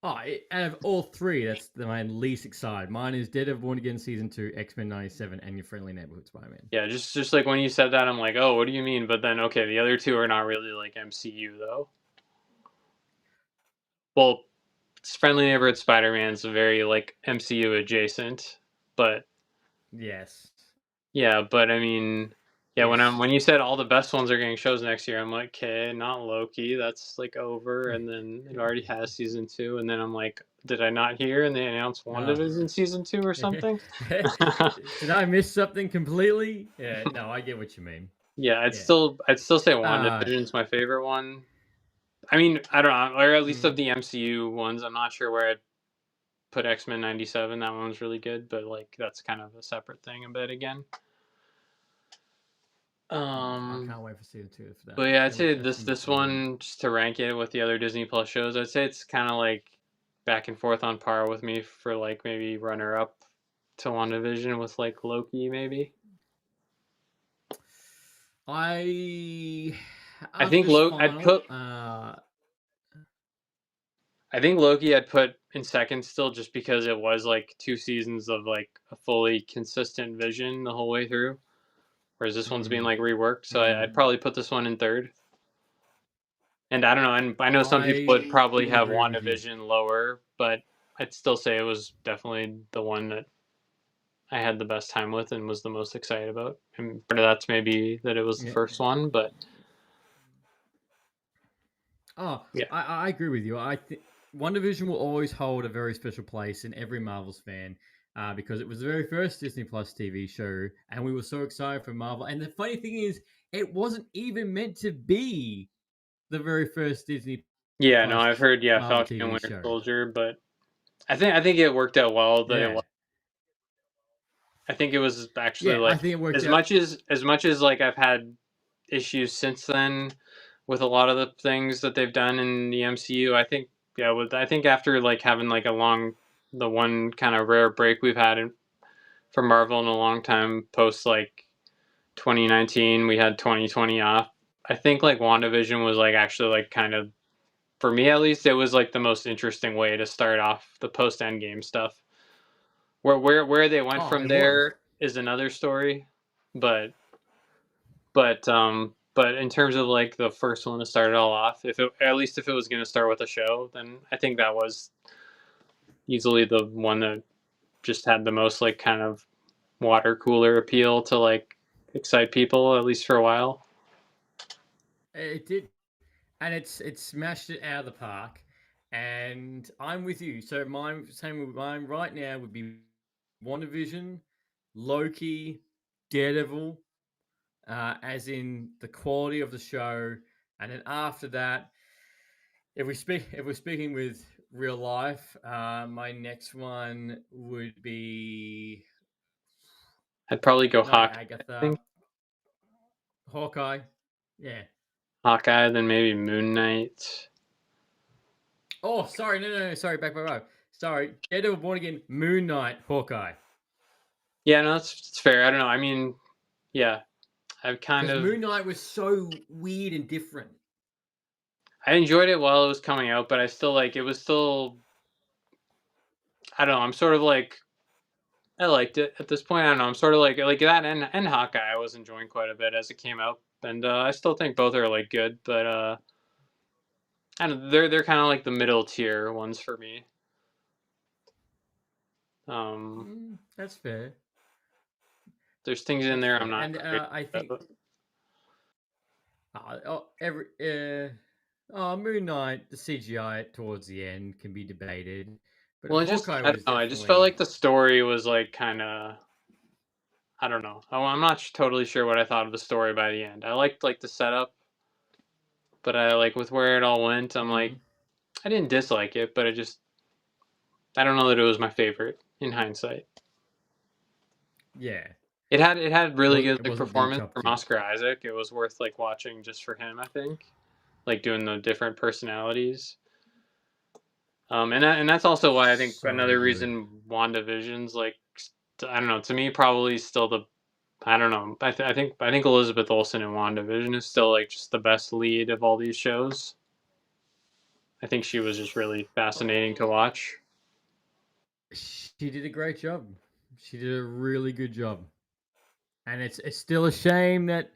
of all three, that's my least excited. Mine is Daredevil Born Again season 2, X-Men 97, and Your Friendly Neighborhood Spider-Man. Yeah, just like when you said that, I'm like, oh, what do you mean? But then, okay, the other two are not really like MCU though. Well, Friendly Neighborhood Spider-Man's very like MCU adjacent, but yes, yeah, but I mean, yeah, yes. when you said all the best ones are getting shows next year, I'm like, okay, not Loki, that's like over, and then it already has season 2, and then I'm like, did I not hear? And they announced WandaVision season 2 or something? Did I miss something completely? Yeah, no, I get what you mean. Yeah, I'd still say WandaVision's my favorite one. I mean, I don't know, or at least of the MCU ones, I'm not sure where I'd put X-Men 97. That one was really good, but like that's kind of a separate thing a bit again. I can't wait for season 2 for that. But yeah, I'd say this one, just to rank it with the other Disney Plus shows, I'd say it's kind of like back and forth on par with me for like maybe runner up to WandaVision with like Loki maybe. I think I think Loki I'd put in second still, just because it was like 2 seasons of like a fully consistent Vision the whole way through, whereas this one's being like reworked. So I'd probably put this one in third. And I don't know, and I know some people would probably have WandaVision lower, but I'd still say it was definitely the one that I had the best time with and was the most excited about. And part of that's maybe that it was the first one, but yeah, I agree with you. I think WandaVision will always hold a very special place in every Marvel's fan, because it was the very first Disney Plus TV show, and we were so excited for Marvel. And the funny thing is, it wasn't even meant to be the very first Disney. Yeah, no, I've heard Falcon and Winter Soldier, but I think it worked out well. I think it was actually like, I think it worked as much as like I've had issues since then with a lot of the things that they've done in the MCU. I think I think after like having like the one kind of rare break we've had for Marvel in a long time, post like 2019, we had 2020 off. I think like WandaVision was like actually like kind of, for me at least, it was like the most interesting way to start off the post Endgame stuff. Where they went from there is another story, but in terms of like the first one to start it all off, if it was going to start with a show, then I think that was easily the one that just had the most like kind of water cooler appeal to like excite people, at least for a while. It did. and it's smashed it out of the park. And I'm with you. So mine, same with mine right now would be WandaVision, Loki, Daredevil, as in the quality of the show, and then after that, if we're speaking with real life, my next one would be I'd probably go not Hawkeye. I Agatha, think Hawkeye. Yeah. Hawkeye, then maybe Moon Knight. Oh, sorry, no, sorry, back. Sorry, Daredevil, Born Again, Moon Knight, Hawkeye. Yeah, no, it's fair. I don't know. I mean, yeah, I've kind Because of Moon Knight was so weird and different. I enjoyed it while it was coming out, but I still like it was still I don't know. I'm sort of like I liked it at this point. I don't know. I'm sort of like that and Hawkeye. I was enjoying quite a bit as it came out, and I still think both are like good, but I don't. They're kind of like the middle tier ones for me. That's fair. There's things in That's there I'm fair. not And crazy I think about. every Moon Knight, the CGI towards the end can be debated, but Well, Hawkeye I was don't know. I just felt definitely like the story was like kind of I don't know. I'm not totally sure what I thought of the story by the end. I liked like the setup, but I like with where it all went. I'm like I didn't dislike it, but I don't know that it was my favorite in hindsight. yeah. It had really good It like wasn't the performance top from tier. Oscar Isaac. It was worth like watching just for him, I think. Like doing the different personalities. And that's also why I think So another good. reason WandaVision's like I don't know, to me probably still the I don't know. I think Elizabeth Olsen in WandaVision is still like just the best lead of all these shows. I think she was just really fascinating to watch. She did a great job. She did a really good job. And it's still a shame that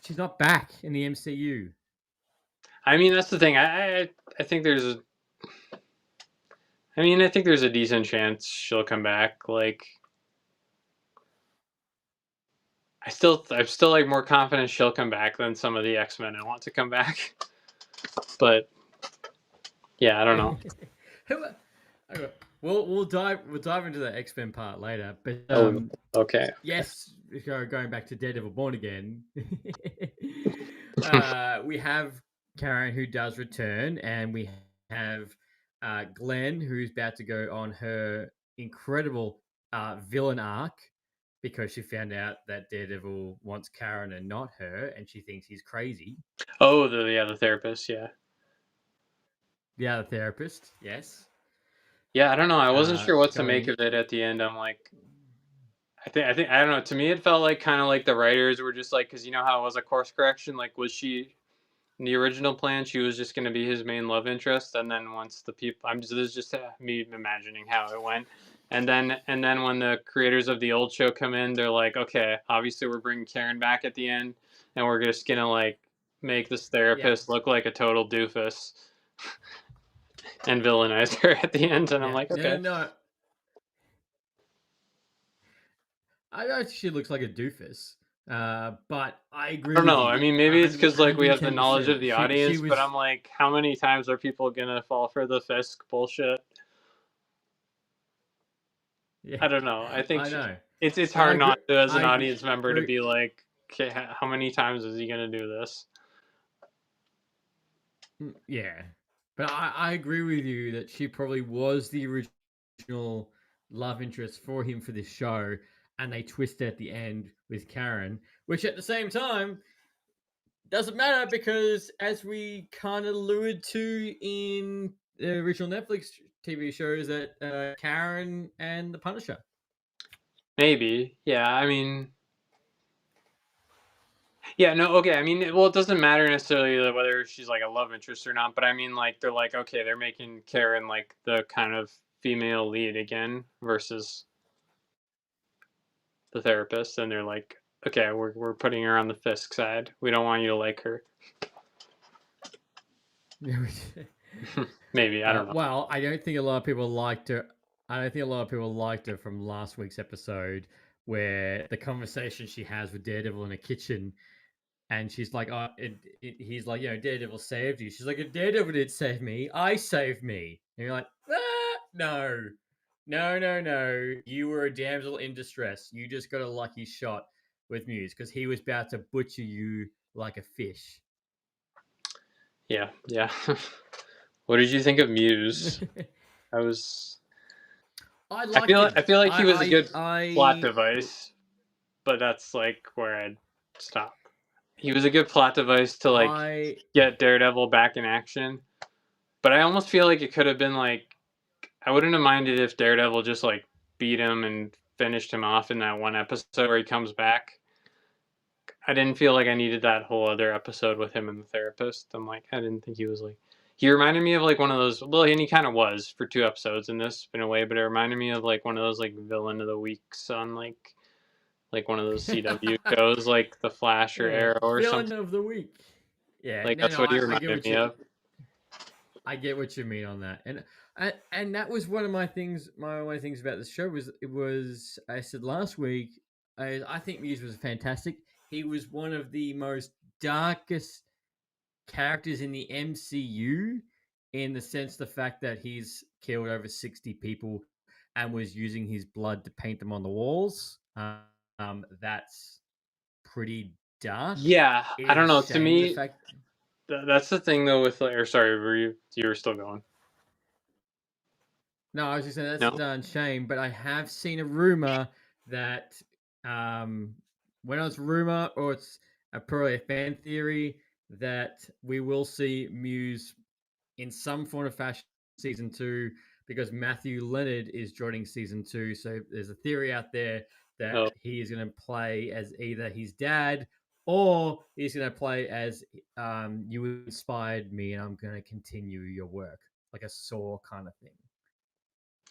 she's not back in the MCU. I mean, that's the thing. I think there's a I mean, I think there's a decent chance she'll come back. Like I'm still like more confident she'll come back than some of the X-Men I want to come back. But yeah, I don't know. Okay. We'll dive into the X-Men part later. But Oh, okay. yes, going back to Daredevil Born Again, we have Karen who does return, and we have Glenn who's about to go on her incredible villain arc because she found out that Daredevil wants Karen and not her, and she thinks he's crazy. Oh, the therapist, yeah. The other therapist, yes. Yeah, I don't know. I wasn't sure what to make Going of it at the end. I'm like I think I don't know. To me it felt like kind of like the writers were just like cuz you know how it was a course correction, like was she in the original plan she was just going to be his main love interest, and then once the people this is just me imagining how it went. And then when the creators of the old show come in, they're like, okay, obviously we're bringing Karen back at the end, and we're just gonna like make this yeah, therapist look like a total doofus and villainize her at the end. And I'm yeah. like, No, no, okay, no. I don't think she looks like a doofus. But I I agree don't with know. I you. mean, maybe it's because like we have the knowledge 110%. of the She audience, but was I'm like, how many times are people gonna fall for the Fisk bullshit? yeah, I don't know. I think I know. it's But hard not to, as an I audience member, to agree. be like, okay, how many times is he gonna do this? Yeah. But I agree with you that she probably was the original love interest for him for this show, and they twisted at the end with Karen, which at the same time doesn't matter because, as we kind of allude to in the original Netflix TV shows, that Karen and the Punisher. Maybe, yeah. I mean, yeah, no, okay. I mean, well, it doesn't matter necessarily whether she's like a love interest or not, but I mean, like they're like, okay, they're making Karen like the kind of female lead again versus the therapist, and they're like, okay, we're putting her on the Fisk side. We don't want you to like her. Maybe I don't know. Well, I don't think a lot of people liked her. I don't think a lot of people liked her from last week's episode, where the conversation she has with Daredevil in a kitchen, And she's like, he's like, Daredevil saved you. She's like, Daredevil didn't save me. I saved me. And you're like, no, no, no, no. You were a damsel in distress. You just got a lucky shot with Muse because he was about to butcher you like a fish. Yeah. What did you think of Muse? I liked him. feel like he was a good plot device, but that's like where I'd stop. He was a good plot device to like get Daredevil back in action, but I almost feel like it could have been like, I wouldn't have minded if Daredevil just like beat him and finished him off in that one episode where he comes back. I didn't feel like I needed that whole other episode with him and the therapist. I'm like, I didn't think he was like, he reminded me of like one of those, well, and he kind of was for 2 episodes in this in a way, but it reminded me of like one of those like villain of the weeks on like one of those CW shows, like The Flash or Arrow or villain something. Of the week. Yeah, like that's what he reminded me of. I get what you mean on that, and that was one of my things. One of my things about the show was I said last week. I think Muse was fantastic. He was one of the most darkest characters in the MCU, in the sense the fact that he's killed over 60 people and was using his blood to paint them on the walls. That's pretty dark. Yeah, I don't know. To me, that's the thing though. With or sorry, you were still going? No, I was just saying that's a darn shame. But I have seen a rumor that, when it's a rumor or it's probably a fan theory, that we will see Muse in some form of fashion season 2, because Matthew Leonard is joining season 2. So there's a theory out there that he is going to play as either his dad, or he's going to play as you inspired me and I'm going to continue your work, like a Saw kind of thing.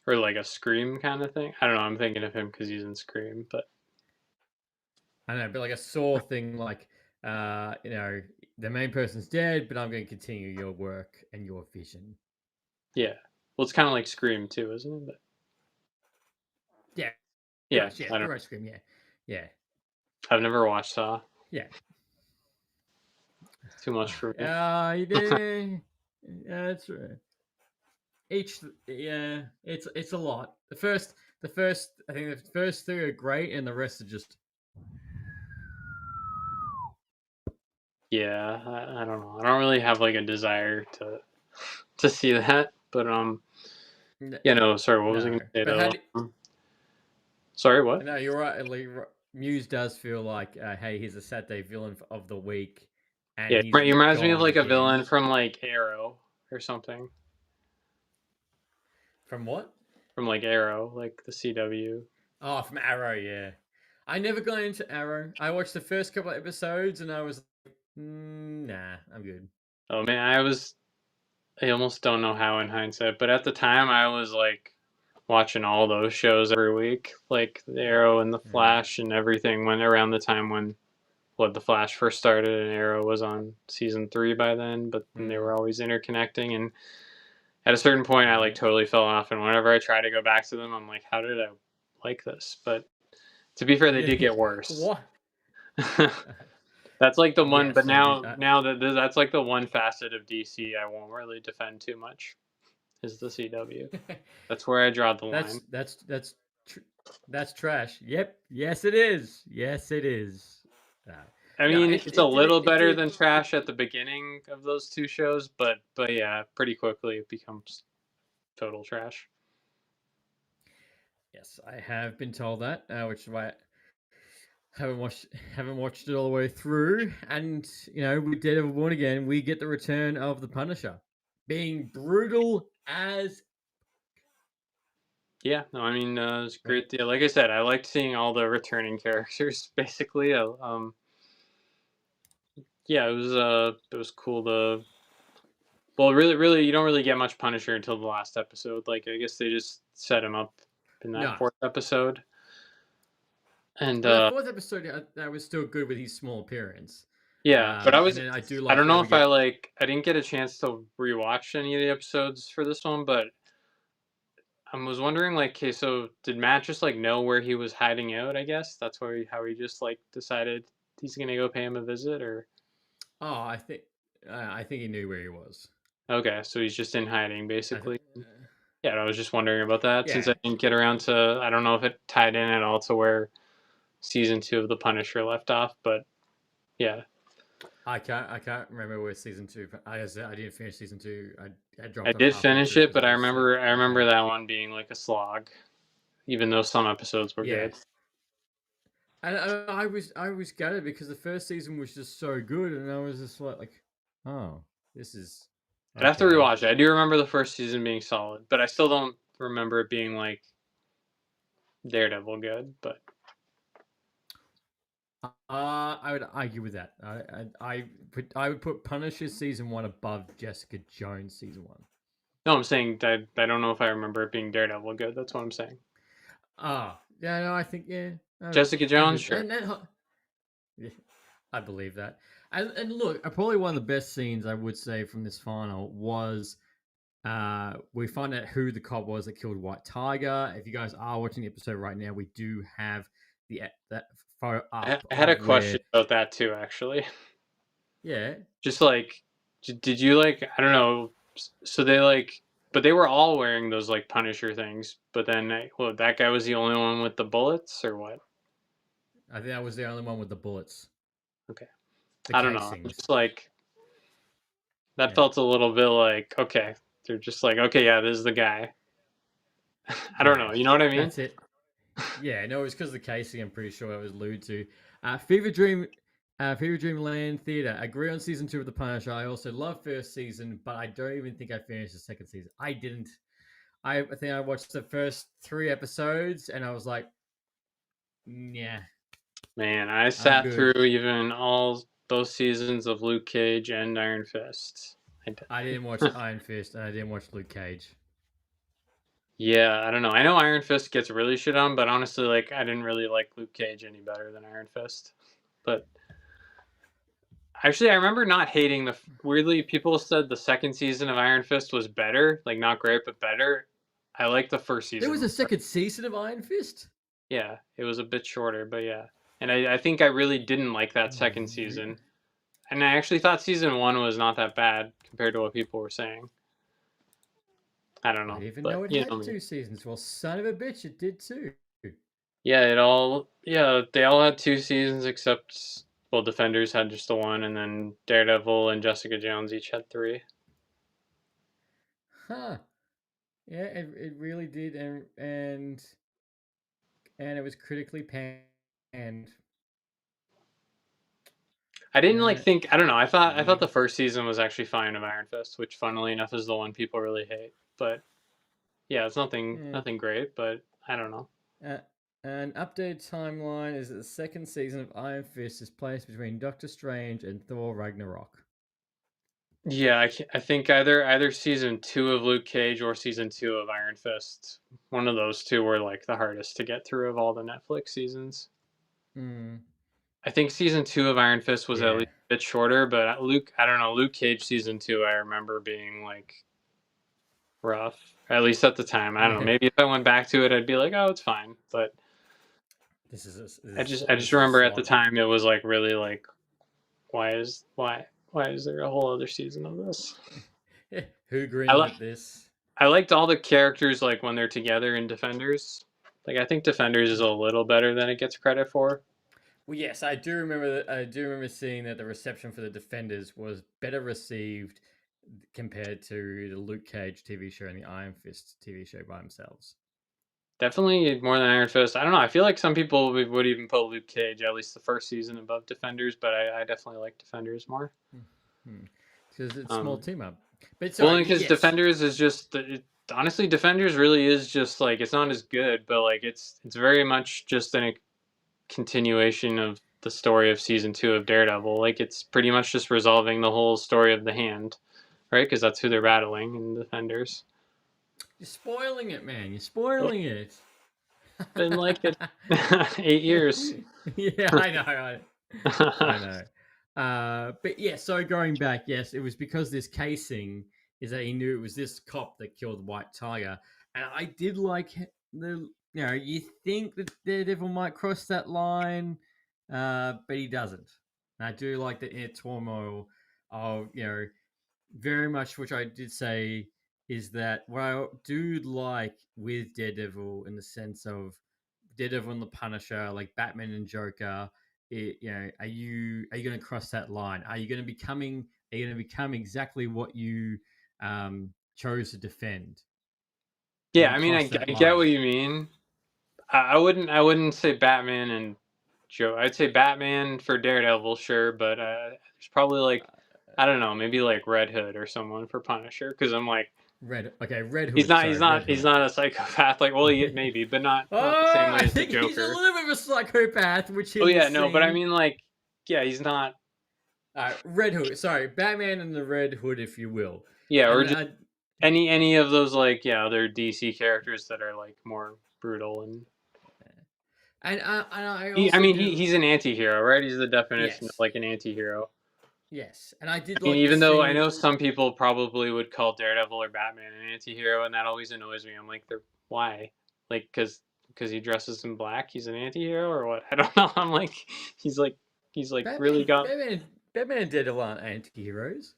Or like a Scream kind of thing. I don't know. I'm thinking of him because he's in Scream, but I know, but like a Saw thing, like the main person's dead, but I'm going to continue your work and your vision. Yeah, well, it's kind of like Scream too, isn't it? But... yeah, I don't know. Scream. Yeah. I've never watched Saw. Yeah, it's too much for me. You did. Yeah, that's right. It's a lot. The first, I think the first 3 are great, and the rest are just. Yeah, I don't know. I don't really have like a desire to see that, but sorry, what was I going to say? Sorry, what? No, you're right. Muse does feel like, hey, he's a Saturday villain of the week. And yeah, he reminds me of like a villain from like Arrow or something. From what? From like Arrow, like the CW. Oh, from Arrow, yeah. I never got into Arrow. I watched the first couple of episodes and I was like, nah, I'm good. Oh man, I almost don't know how in hindsight, but at the time I was like watching all those shows every week, like the Arrow and the Flash and everything, when around the time when the Flash first started and Arrow was on season 3 by then, but then they were always interconnecting, and at a certain point I like totally fell off, and whenever I try to go back to them I'm like, how did I like this? But to be fair, they did get worse. What? That's like the one, yes, but now that's like the one facet of DC I won't really defend too much, is the CW. That's where I draw the line. That's trash. Yep. Yes, it is. Yes, it is. I mean, it's a little better than trash at the beginning of those 2 shows, but yeah, pretty quickly it becomes total trash. Yes, I have been told that, which is why I haven't watched it all the way through. And with Daredevil Born Again, we get the return of the Punisher, being brutal as. Yeah, no, I mean, it was great. Yeah, like I said, I liked seeing all the returning characters. Basically, yeah, it was cool to. Well, really, you don't really get much Punisher until the last episode. Like, I guess they just set him up in that 4th episode. And the 4th episode, that was still good with his small appearance. Yeah, but I don't know if I didn't get a chance to rewatch any of the episodes for this one, but I was wondering, like, okay, so did Matt just like know where he was hiding out? I guess that's how he just like decided he's gonna go pay him a visit, or? Oh, I think he knew where he was. Okay, so he's just in hiding, I th- basically. Yeah, I was just wondering about that since yeah, I didn't get around to. I don't know if it tied in at all to where season 2 of The Punisher left off, but yeah, I can't remember where season 2. I didn't finish season 2. I I dropped off did halfway finish through it, because but I I was sick. remember I Yeah. remember that one being like a slog, even though some episodes were Yeah. good. And I was gutted because the first season was just so good, and I was just like, oh, this is I'd have to okay. rewatch it. I do remember the first season being solid, but I still don't remember it being like Daredevil good. But I would argue with that. I would put Punisher season 1 above Jessica Jones season 1. no, I'm saying that I don't know if I remember it being Daredevil good. That's what I'm saying. Yeah, no, I think Jessica I Jones, agree. sure. Yeah, I believe that. And look, probably one of the best scenes I would say from this final was we find out who the cop was that killed White Tiger. If you guys are watching the episode right now, we do have that photo up I had a of where question about that too, actually. yeah. Just like, did you like? I don't know. So they like, but they were all wearing those like Punisher things. But then, well, that guy was the only one with the bullets, or what? I think that was the only one with the bullets, Okay, the I don't know. casings. Just like that Yeah. felt a little bit like okay. They're just like okay, yeah, this is the guy. I don't know. You know what I mean? That's it. Yeah, no, it was because of the casing. I'm pretty sure it was alluded to. Fever Dream, Fever Dreamland Theater. Agree on season 2 of The Punisher. I also love first season, but I don't even think I finished the second season. I didn't. I think I watched the first 3 episodes, and I was like, yeah, Man, I I'm sat good. through even all those seasons of Luke Cage and Iron Fist. I didn't watch Iron Fist, and I didn't watch Luke Cage. Yeah, I don't know. I know Iron Fist gets really shit on, but honestly, like I didn't really like Luke Cage any better than Iron Fist. But actually, I remember not hating the. Weirdly, people said the second season of Iron Fist was better, like not great, but better. I liked the first There season was a more. second season of Iron Fist. Yeah, it was a bit shorter, but yeah. And I think I really didn't like that second season. And I actually thought season 1 was not that bad compared to what people were saying. I don't I know, didn't even know but it you know had me. 2 seasons. Well, son of a bitch, it did too. Yeah, they all had 2 seasons except, well, Defenders had just the one, and then Daredevil and Jessica Jones each had 3. Huh. Yeah, it really did, and it was critically panned. I didn't like think, I don't know, I thought the Weird. first season was actually fine of Iron Fist, which funnily enough is the one people really hate. But yeah, it's Yeah. nothing great, but I don't know. Uh, an updated timeline is that the second season of Iron Fist is placed between Doctor Strange and Thor Ragnarok. Yeah, I think either season 2 of Luke Cage or season 2 of Iron Fist. One of those two were like the hardest to get through of all the Netflix seasons. Hmm. I think season 2 of Iron Fist was at Yeah. least a bit shorter, but I don't know, Luke Cage season 2 I remember being like rough. At least at the time. I don't know. Yeah. Maybe if I went back to it I'd be like, "Oh, it's fine." But I just This is a remember at the slog. time it was like really like why is there a whole other season of this? Who I greenlit like this? I liked all the characters like when they're together in Defenders. Like I think Defenders is a little better than it gets credit for. Well, yes, I do remember that. I do remember seeing that the reception for the Defenders was better received compared to the Luke Cage TV show and the Iron Fist TV show by themselves. Definitely more than Iron Fist. I don't know. I feel like some people would even put Luke Cage, at least the first season, above Defenders, but I definitely like Defenders more. Because it's small team up. But Well, sorry, because yes. Defenders is just honestly, Defenders really is just like it's not as good, but like it's very much just a continuation of the story of season 2 of Daredevil. Like it's pretty much just resolving the whole story of the Hand, right? Because that's who they're battling in Defenders. You're spoiling it, man. You're spoiling it. Been like it 8 years. Yeah, I know. I know. But yeah, so going back, yes, it was because this casing is that he knew it was this cop that killed White Tiger. And I did like you think that Daredevil might cross that line. but he doesn't. And I do like the inner turmoil of, very much, which I did say is that what I do like with Daredevil in the sense of Daredevil and the Punisher, like Batman and Joker. Are you going to cross that line? Are you going to becoming? Are you going to become exactly what you chose to defend? Are you Yeah, going I to mean, cross I that get line? what you mean. I wouldn't say Batman and Joe. I'd say Batman for Daredevil, sure, but there's probably like, I don't know, maybe like Red Hood or someone for Punisher, because I'm like, Red he's Hood. not he's Sorry, not Red he's Hood. not a psychopath. Like, well, maybe, but not the same Oh, way I as the think he's a Joker. little bit of a psychopath, which Oh in yeah, this no, but I scene. mean, like, yeah, he's not. Red Hood. Sorry, Batman and the Red Hood, if you will. Yeah, or And just any of those, like, yeah, other DC characters that are like more brutal and. I I also mean, do. he's an anti-hero, right? He's the definition of Yes, like an anti-hero. yes, and I did I mean, like the even though I scene. know some people probably would call Daredevil or Batman an anti-hero, and that always annoys me. I'm like, they're why? Like, because he dresses in black, he's an anti-hero or what? I don't know. I'm like, he's like he's like really Batman, got. Batman, Batman and Daredevil aren't anti-heroes.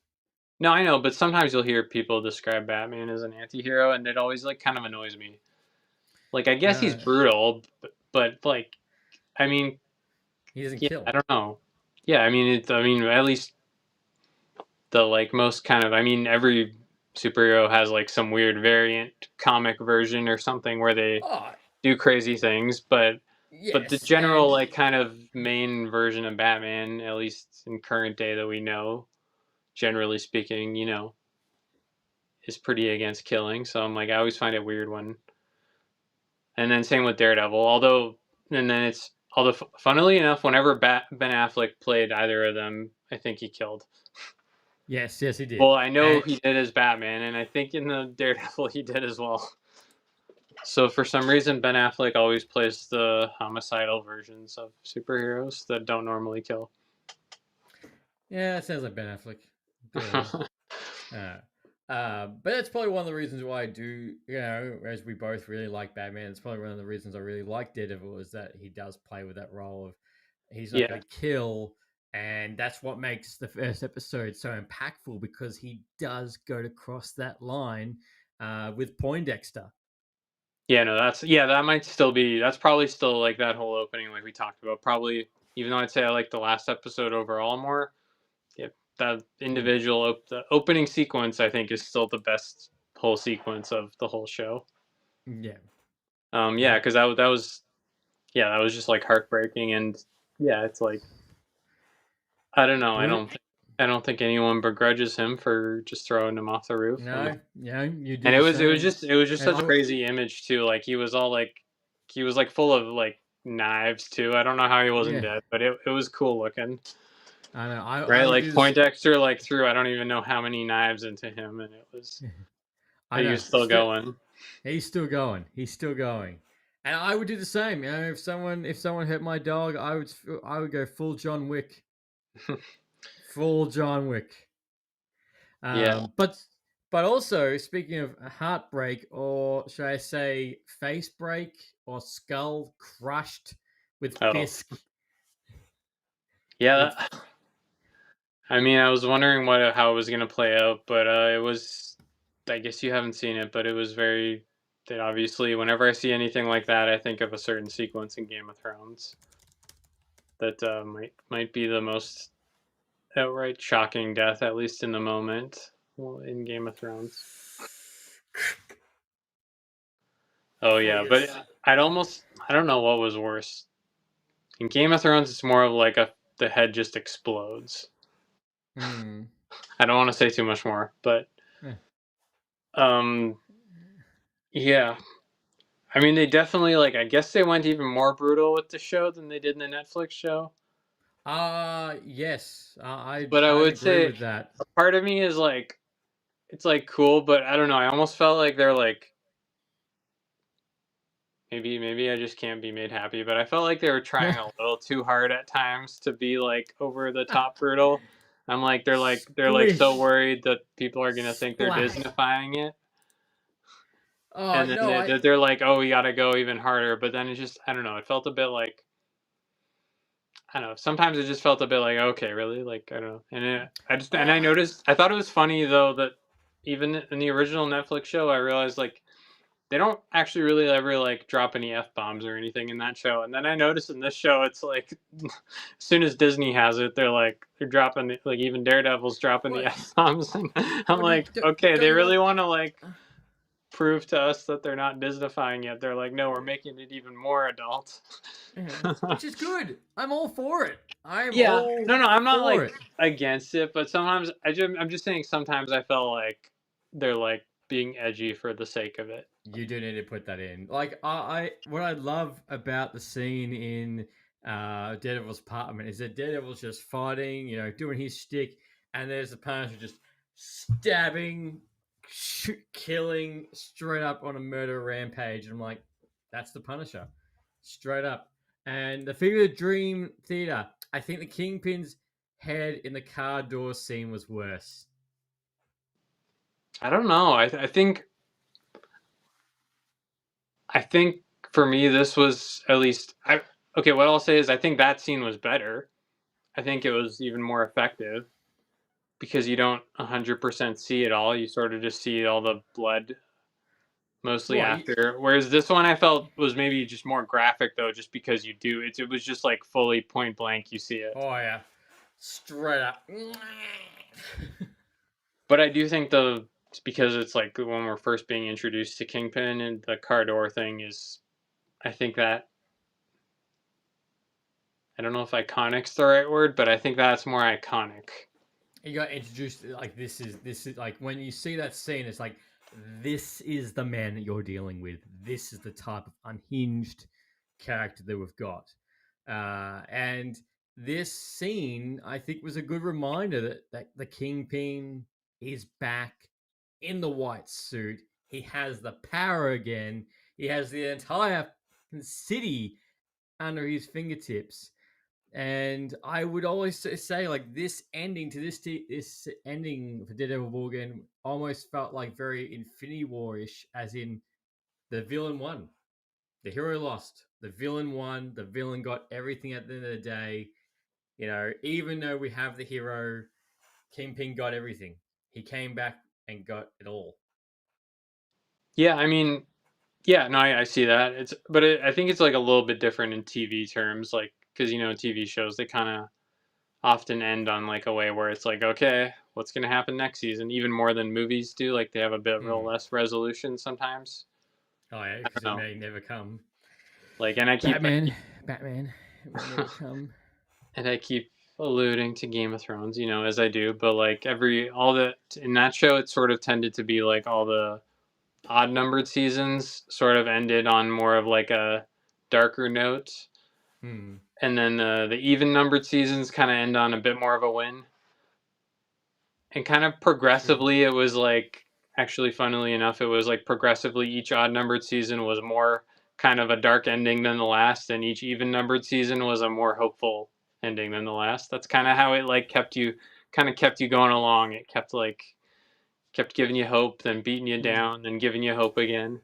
No, I know, but sometimes you'll hear people describe Batman as an anti-hero, and it always like kind of annoys me. Like, I guess he's Uh, brutal, but like, I mean, he doesn't yeah, I kill. don't know. Yeah, I mean, I mean, at least the like most kind of, I mean, every superhero has like some weird variant comic version or something where they Oh, do crazy things, but the yes, general and like kind of main version of Batman, at least in current day that we know, generally speaking, is pretty against killing. So I'm like, I always find it weird when, and then same with Daredevil. Although funnily enough, whenever Ben Affleck played either of them, I think he killed. yes, he did. Well, I know And he did as Batman, and I think in the Daredevil he did as well. So for some reason, Ben Affleck always plays the homicidal versions of superheroes that don't normally kill. yeah, it sounds like Ben Affleck. Does. But that's probably one of the reasons why I do, as we both really like Batman, it's probably one of the reasons I really like Daredevil is that he does play with that role of he's not Yeah, going to kill. And that's what makes the first episode so impactful because he does go to cross that line with Poindexter. yeah, no, that might still be, that's probably still like that whole opening, like we talked about. Probably, even though I'd say I like the last episode overall more, yeah, that Mm, the opening sequence I think is still the best whole sequence of the whole show. yeah. Yeah, Yeah. because that was just like heartbreaking, and yeah, it's like I don't know. Bru- I don't think anyone begrudges him for just throwing him off the roof. I mean, no, you do and the it was same. just And such a crazy image too. Like he was like full of like knives too. I don't know how he wasn't yeah, dead, but it was cool looking. I know. I Right? would Like do this. Poindexter like threw I don't even know how many knives into him, and it was I he know. was still going. He's still going. He's still going. And I would do the same. If someone hurt my dog, I would go full John Wick. Full John Wick. Yeah. But also speaking of heartbreak, or should I say face break or skull crushed with Oh. Fisk Yeah. with I mean, I was wondering how it was gonna play out, but it was. I guess you haven't seen it, but it was very. That obviously, whenever I see anything like that, I think of a certain sequence in Game of Thrones that might be the most outright shocking death, at least in the moment, in Game of Thrones. Oh oh yeah, but yes. I don't know what was worse. In Game of Thrones, it's more of like the head just explodes. Hmm. I don't want to say too much more, but Eh. um, yeah. I mean, they definitely like. I guess they went even more brutal with the show than they did in the Netflix show. Yes. But I I'd would agree say with that. a part of me is like, it's like cool, but I don't know. I almost felt like they're like maybe I just can't be made happy, but I felt like they were trying a little too hard at times to be like over the top brutal. I'm like they're like so Squish. worried that people are gonna think they're Splat. Disneyfying it, Oh and then no, they're like, oh, we gotta go even harder. But then it just I don't know. It felt a bit like I don't know. Sometimes it just felt a bit like, okay, really? Like, I don't know. And I noticed, I thought it was funny though that even in the original Netflix show, I realized like they don't actually really ever like drop any F bombs or anything in that show. And then I noticed in this show, it's like as soon as Disney has it, they're dropping like even Daredevil's dropping the What? F bombs, and I'm What do like, okay, don't they you really like? want to like prove to us that they're not Disneyfying it. They're like, no, we're making it even more adult. Yeah, which is good. I'm all for it. I'm Yeah, all no, I'm not for like it. against it, but sometimes I'm just saying sometimes I felt like they're like being edgy for the sake of it. You do need to put that in. Like what I love about the scene in Daredevil's apartment is that Daredevil's just fighting, doing his shtick, and there's the Punisher just stabbing, killing straight up on a murder rampage. And I'm like, that's the Punisher, straight up. And the Fever Dream Theater, I think the Kingpin's head in the car door scene was worse. I don't know. I think for me this was at least I okay, what I'll say is I think that scene was better. I think it was even more effective because you don't 100% see it all. You sort of just see all the blood mostly What? after. Whereas this one I felt was maybe just more graphic though, just because you do it was just like fully point blank you see it. Oh yeah, straight up. But I do think it's because it's like when we're first being introduced to Kingpin and the car door thing is I think that I don't know if iconic's the right word, but I think that's more iconic. You got introduced like this is like when you see that scene, it's like this is the man that you're dealing with. This is the type of unhinged character that we've got, and this scene I think was a good reminder that the Kingpin is back in the white suit. He has the power again. He has the entire city under his fingertips. And I would always say, like, this ending to this ending for Daredevil Morgan almost felt like very Infinity War-ish, as in the villain won, the hero lost, the villain won, the villain got everything at the end of the day. Even though we have the hero, Kingpin got everything. He came back and got it all. Yeah, I mean, yeah, no, I see that. I think it's like a little bit different in TV terms, like because TV shows they kind of often end on like a way where it's like, okay, what's gonna happen next season? Even more than movies do. Like they have a bit real Hmm. less resolution sometimes. Oh yeah, I because don't it know. may never come. Like, and Batman, it may never come. and I keep alluding to Game of Thrones, as I do, but like all the in that show, it sort of tended to be like all the odd numbered seasons sort of ended on more of like a darker note, Hmm. and then the even numbered seasons kind of end on a bit more of a win. And kind of True. progressively, it was like actually, funnily enough, it was like progressively each odd numbered season was more kind of a dark ending than the last, and each even numbered season was a more hopeful ending than the last. That's kind of how it like kept you going along. It kept giving you hope, then beating you Hmm. down, then giving you hope again.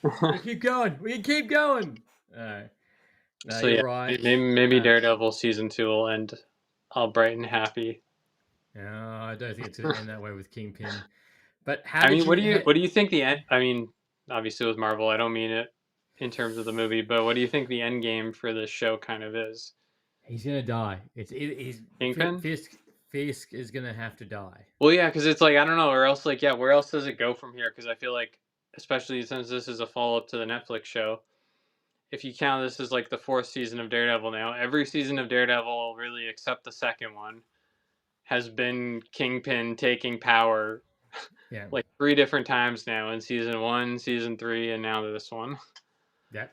We keep going. We can keep going. All right. No, So you're yeah, right. maybe Daredevil season 2 will end all bright and happy. No, I don't think it's going to end that way with Kingpin. But how I did mean, you? what do you think the end? I mean, obviously with Marvel, I don't mean it in terms of the movie, but what do you think the end game for this show kind of is? He's going to die. He's Kingpin? Fisk is going to have to die. Well, yeah, because it's like I don't know, or else like yeah, where else does it go from here? Because I feel like, especially since this is a follow up to the Netflix show, if you count this as like the fourth season of Daredevil now, every season of Daredevil, really except the second one, has been Kingpin taking power Yeah. like 3 different times now in season 1, season 3, and now this one. Yeah.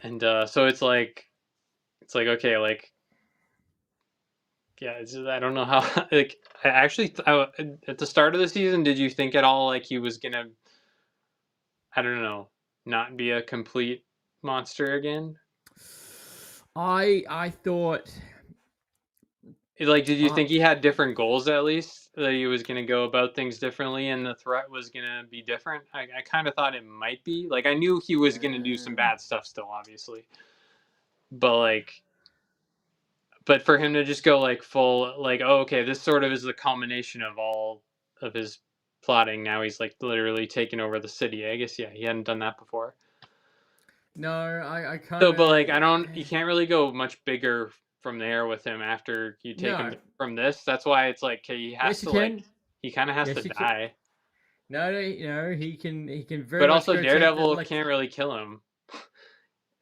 And so it's like okay, like yeah, I don't know how like at the start of the season, did you think at all like he was gonna I don't know not be a complete monster again? I thought. Like, did you Uh, think he had different goals at least? That he was gonna go about things differently, and the threat was gonna be different. I kind of thought it might be. Like, I knew he was gonna do some bad stuff still, obviously, but like but for him to just go like full, like, oh, okay, this sort of is the culmination of all of his plotting. Now he's like literally taking over the city. I guess, yeah, he hadn't done that before. No, I kind So, of but like, you can't really go much bigger from there with him after you take him no. from this. That's why it's like, okay, Yes, you can. he kind of has to Yes, you can. die. No, he can very But much also, go take the Daredevil like. can't really kill him.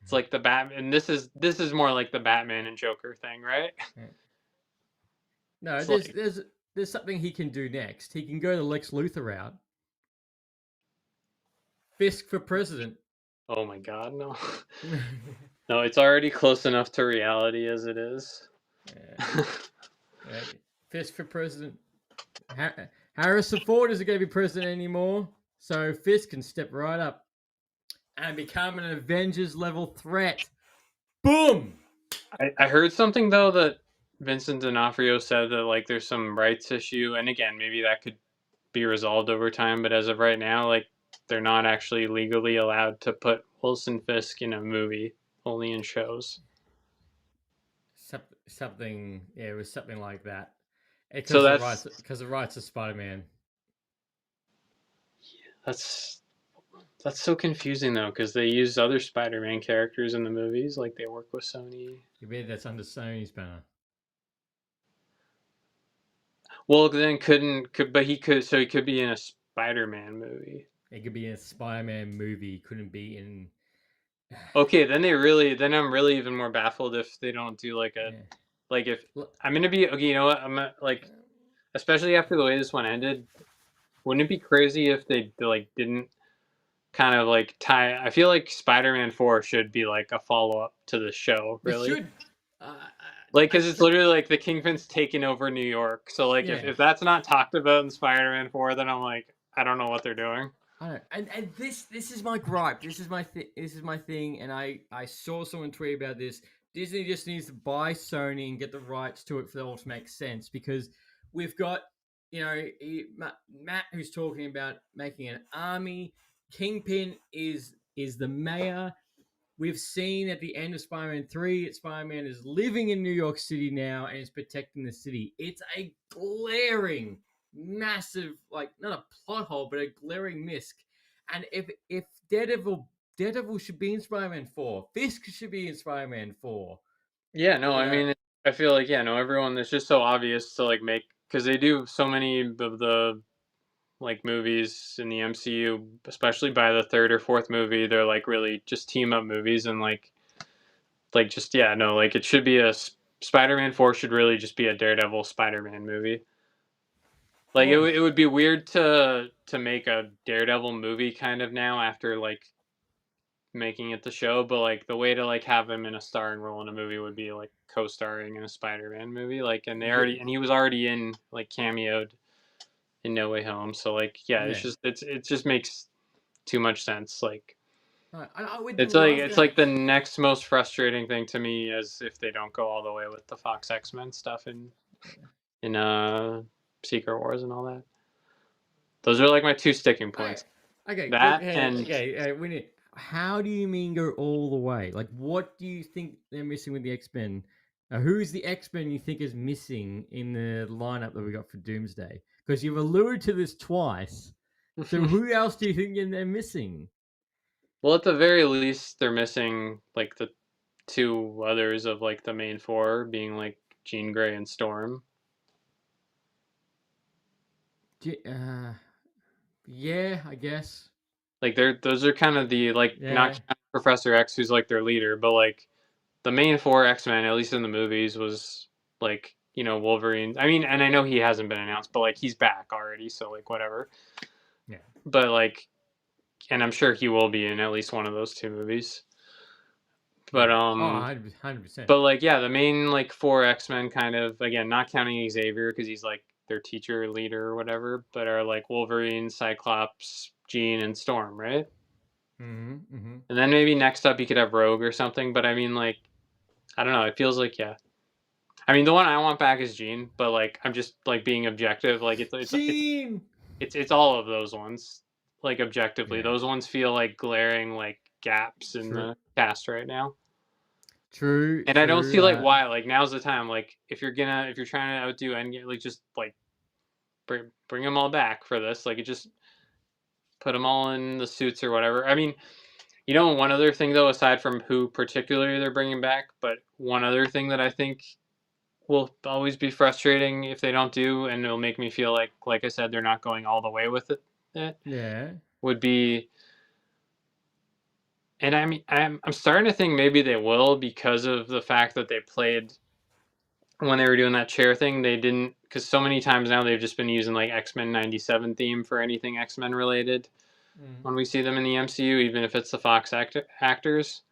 It's like the Batman, and this is more like the Batman and Joker thing, right? No, It's like, there's something he can do next. He can go the Lex Luthor route. Fisk for president. oh my god, no. No, it's already close enough to reality as it is. Yeah. Fisk for president. Harrison Ford isn't going to be president anymore, so Fisk can step right up and become an Avengers level threat. Boom! I heard something though that Vincent D'Onofrio said that like there's some rights issue, and again, maybe that could be resolved over time, but as of right now, like they're not actually legally allowed to put Wilson Fisk in a movie, only in shows. Something, yeah, it was something like that. So Because the rights of Spider-Man. that's so confusing though, because they use other Spider-Man characters in the movies, like they work with Sony. You mean that's under Sony's banner? Well, then but he could, so he could be in a Spider-Man movie. It could be in a Spider-Man movie. Couldn't be in. Okay, then I'm really even more baffled if they don't do like a, Yeah. like if I'm gonna be okay. You know what? I'm like, especially after the way this one ended, wouldn't it be crazy if they like didn't kind of like tie? I feel like Spider-Man 4 should be like a follow-up to the show. Really, It should. like, because it's literally like the Kingpin's taking over New York. So like, Yeah. if that's not talked about in Spider-Man 4, then I'm like, I don't know what they're doing. I don't, and this is my gripe. This is my thing. And I saw someone tweet about this. Disney just needs to buy Sony and get the rights to it for it all to make sense, because we've got Matt who's talking about making an army. Kingpin is the mayor. We've seen at the end of Spider-Man 3, Spider-Man is living in New York City now and is protecting the city. It's a glaring, massive, like, not a plot hole, but a glaring miss. And if Daredevil should be in Spider-Man 4, Fisk should be in Spider-Man 4. Yeah, no, I mean, I feel like, yeah, no, everyone, it's just so obvious to like make, because they do so many of the like movies in the MCU, especially by the third or fourth movie, they're like really just team up movies, and like just, yeah, no, like it should be Spider-Man 4 should really just be a Daredevil Spider-Man movie. Like it would be weird to make a Daredevil movie kind of now after like making it the show, but like the way to like have him in a starring role in a movie would be like co-starring in a Spider-Man movie, like, and he was already in, like, cameoed in No Way Home, so like, yeah, it's just it just makes too much sense. Like, it's like the next most frustrating thing to me is if they don't go all the way with the Fox X-Men stuff in Secret Wars and all that. Those are like my two sticking points. Okay, that we need. How do you mean go all the way? Like, what do you think they're missing with the X-Men? Who's the X-Men you think is missing in the lineup that we got for Doomsday? Because you've alluded to this twice. So who else do you think they're missing? Well, at the very least, they're missing like the two others of like the main four, being like Jean Grey and Storm. Yeah, I guess. Like those are kind of the like, not Professor X, who's like their leader, but like the main four X-Men, at least in the movies, was like, Wolverine. I mean, and I know he hasn't been announced, but like he's back already, so like whatever. Yeah. But like, and I'm sure he will be in at least one of those two movies. But 100%. But like, yeah, the main like four X-Men, kind of, again, not counting Xavier because he's like their teacher leader or whatever, but are like Wolverine, Cyclops, Jean, and Storm, right? Mm-hmm. And then maybe next up you could have Rogue or something, but I mean, like, I don't know, it feels like, yeah. I mean, the one I want back is Jean, but like, I'm just like being objective, like it's all of those ones, like, objectively. Those ones feel like glaring like gaps in the cast right now. True. And I don't see like why. Like now's the time. Like if you're trying to outdo Endgame, like just like bring them all back for this. Like it just put them all in the suits or whatever. I mean, one other thing though, aside from who particularly they're bringing back, but one other thing that I think will always be frustrating if they don't do, and it'll make me feel like I said, they're not going all the way with it. Yeah. Would be, and I mean, I'm starting to think maybe they will, because of the fact that they played when they were doing that chair thing. They didn't, because so many times now they've just been using like X-Men 97 theme for anything X-Men related when we see them in the MCU, even if it's the Fox actors.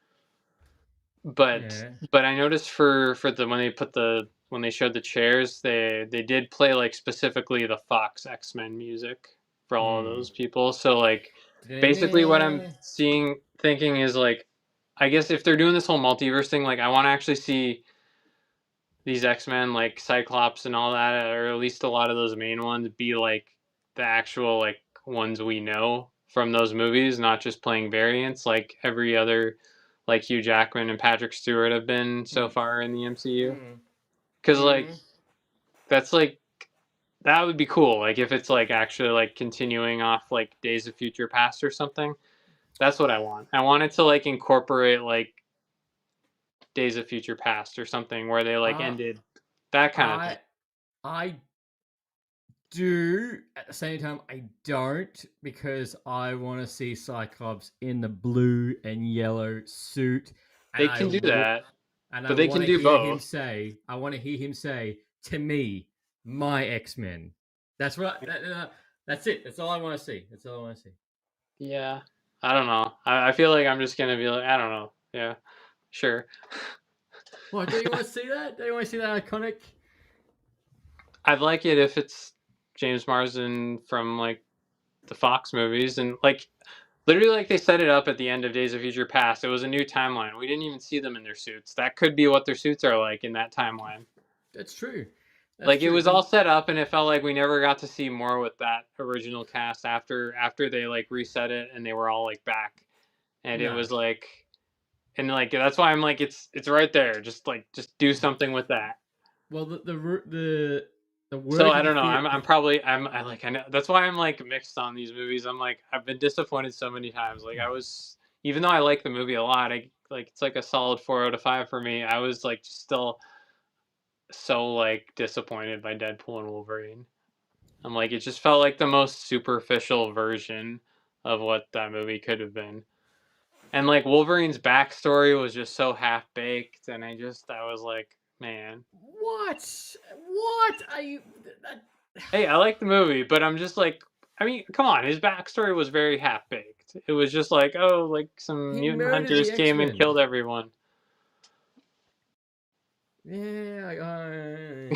But I noticed for the when they showed the chairs, they did play like specifically the Fox X-Men music for all of those people. So like basically what I'm thinking is like, I guess if they're doing this whole multiverse thing, like I want to actually see these X-Men like Cyclops and all that, or at least a lot of those main ones, be like the actual like ones we know from those movies, not just playing variants like every other, like Hugh Jackman and Patrick Stewart have been so far in the MCU. Because like that's like, that would be cool. Like if it's like actually like continuing off like Days of Future Past or something. That's what I want. I want it to like incorporate like Days of Future Past or something where they like ended that kind of thing. I do. At the same time, I don't, because I want to see Cyclops in the blue and yellow suit. They can do that, but they can do both. I want to hear him say, "To me, my X-Men." That's what. That's it. That's all I want to see. That's all I want to see. Yeah, I don't know. I feel like I'm just gonna be like, I don't know. Yeah, sure. What, do you want to see that? Do you want to see that iconic? I'd like it if it's James Marsden from like the Fox movies, and like literally like they set it up at the end of Days of Future Past. It was a new timeline. We didn't even see them in their suits. That could be what their suits are like in that timeline. That's true. It was all set up, and it felt like we never got to see more with that original cast after they like reset it and they were all like back, and it was like, and like that's why I'm like, it's right there. Just do something with that. Well, the so I don't know. I know that's why I'm like mixed on these movies. I'm like, I've been disappointed so many times. Like I was, even though I like the movie a lot, it's like a solid 4 out of 5 for me. I was like still so like disappointed by Deadpool and Wolverine. I'm like, it just felt like the most superficial version of what that movie could have been. And like Wolverine's backstory was just so half baked, and I was like, man, what are you? Hey, I like the movie, but I'm just like, I mean, come on, his backstory was very half baked. It was just like, oh, like some mutant hunters came and killed everyone. Yeah,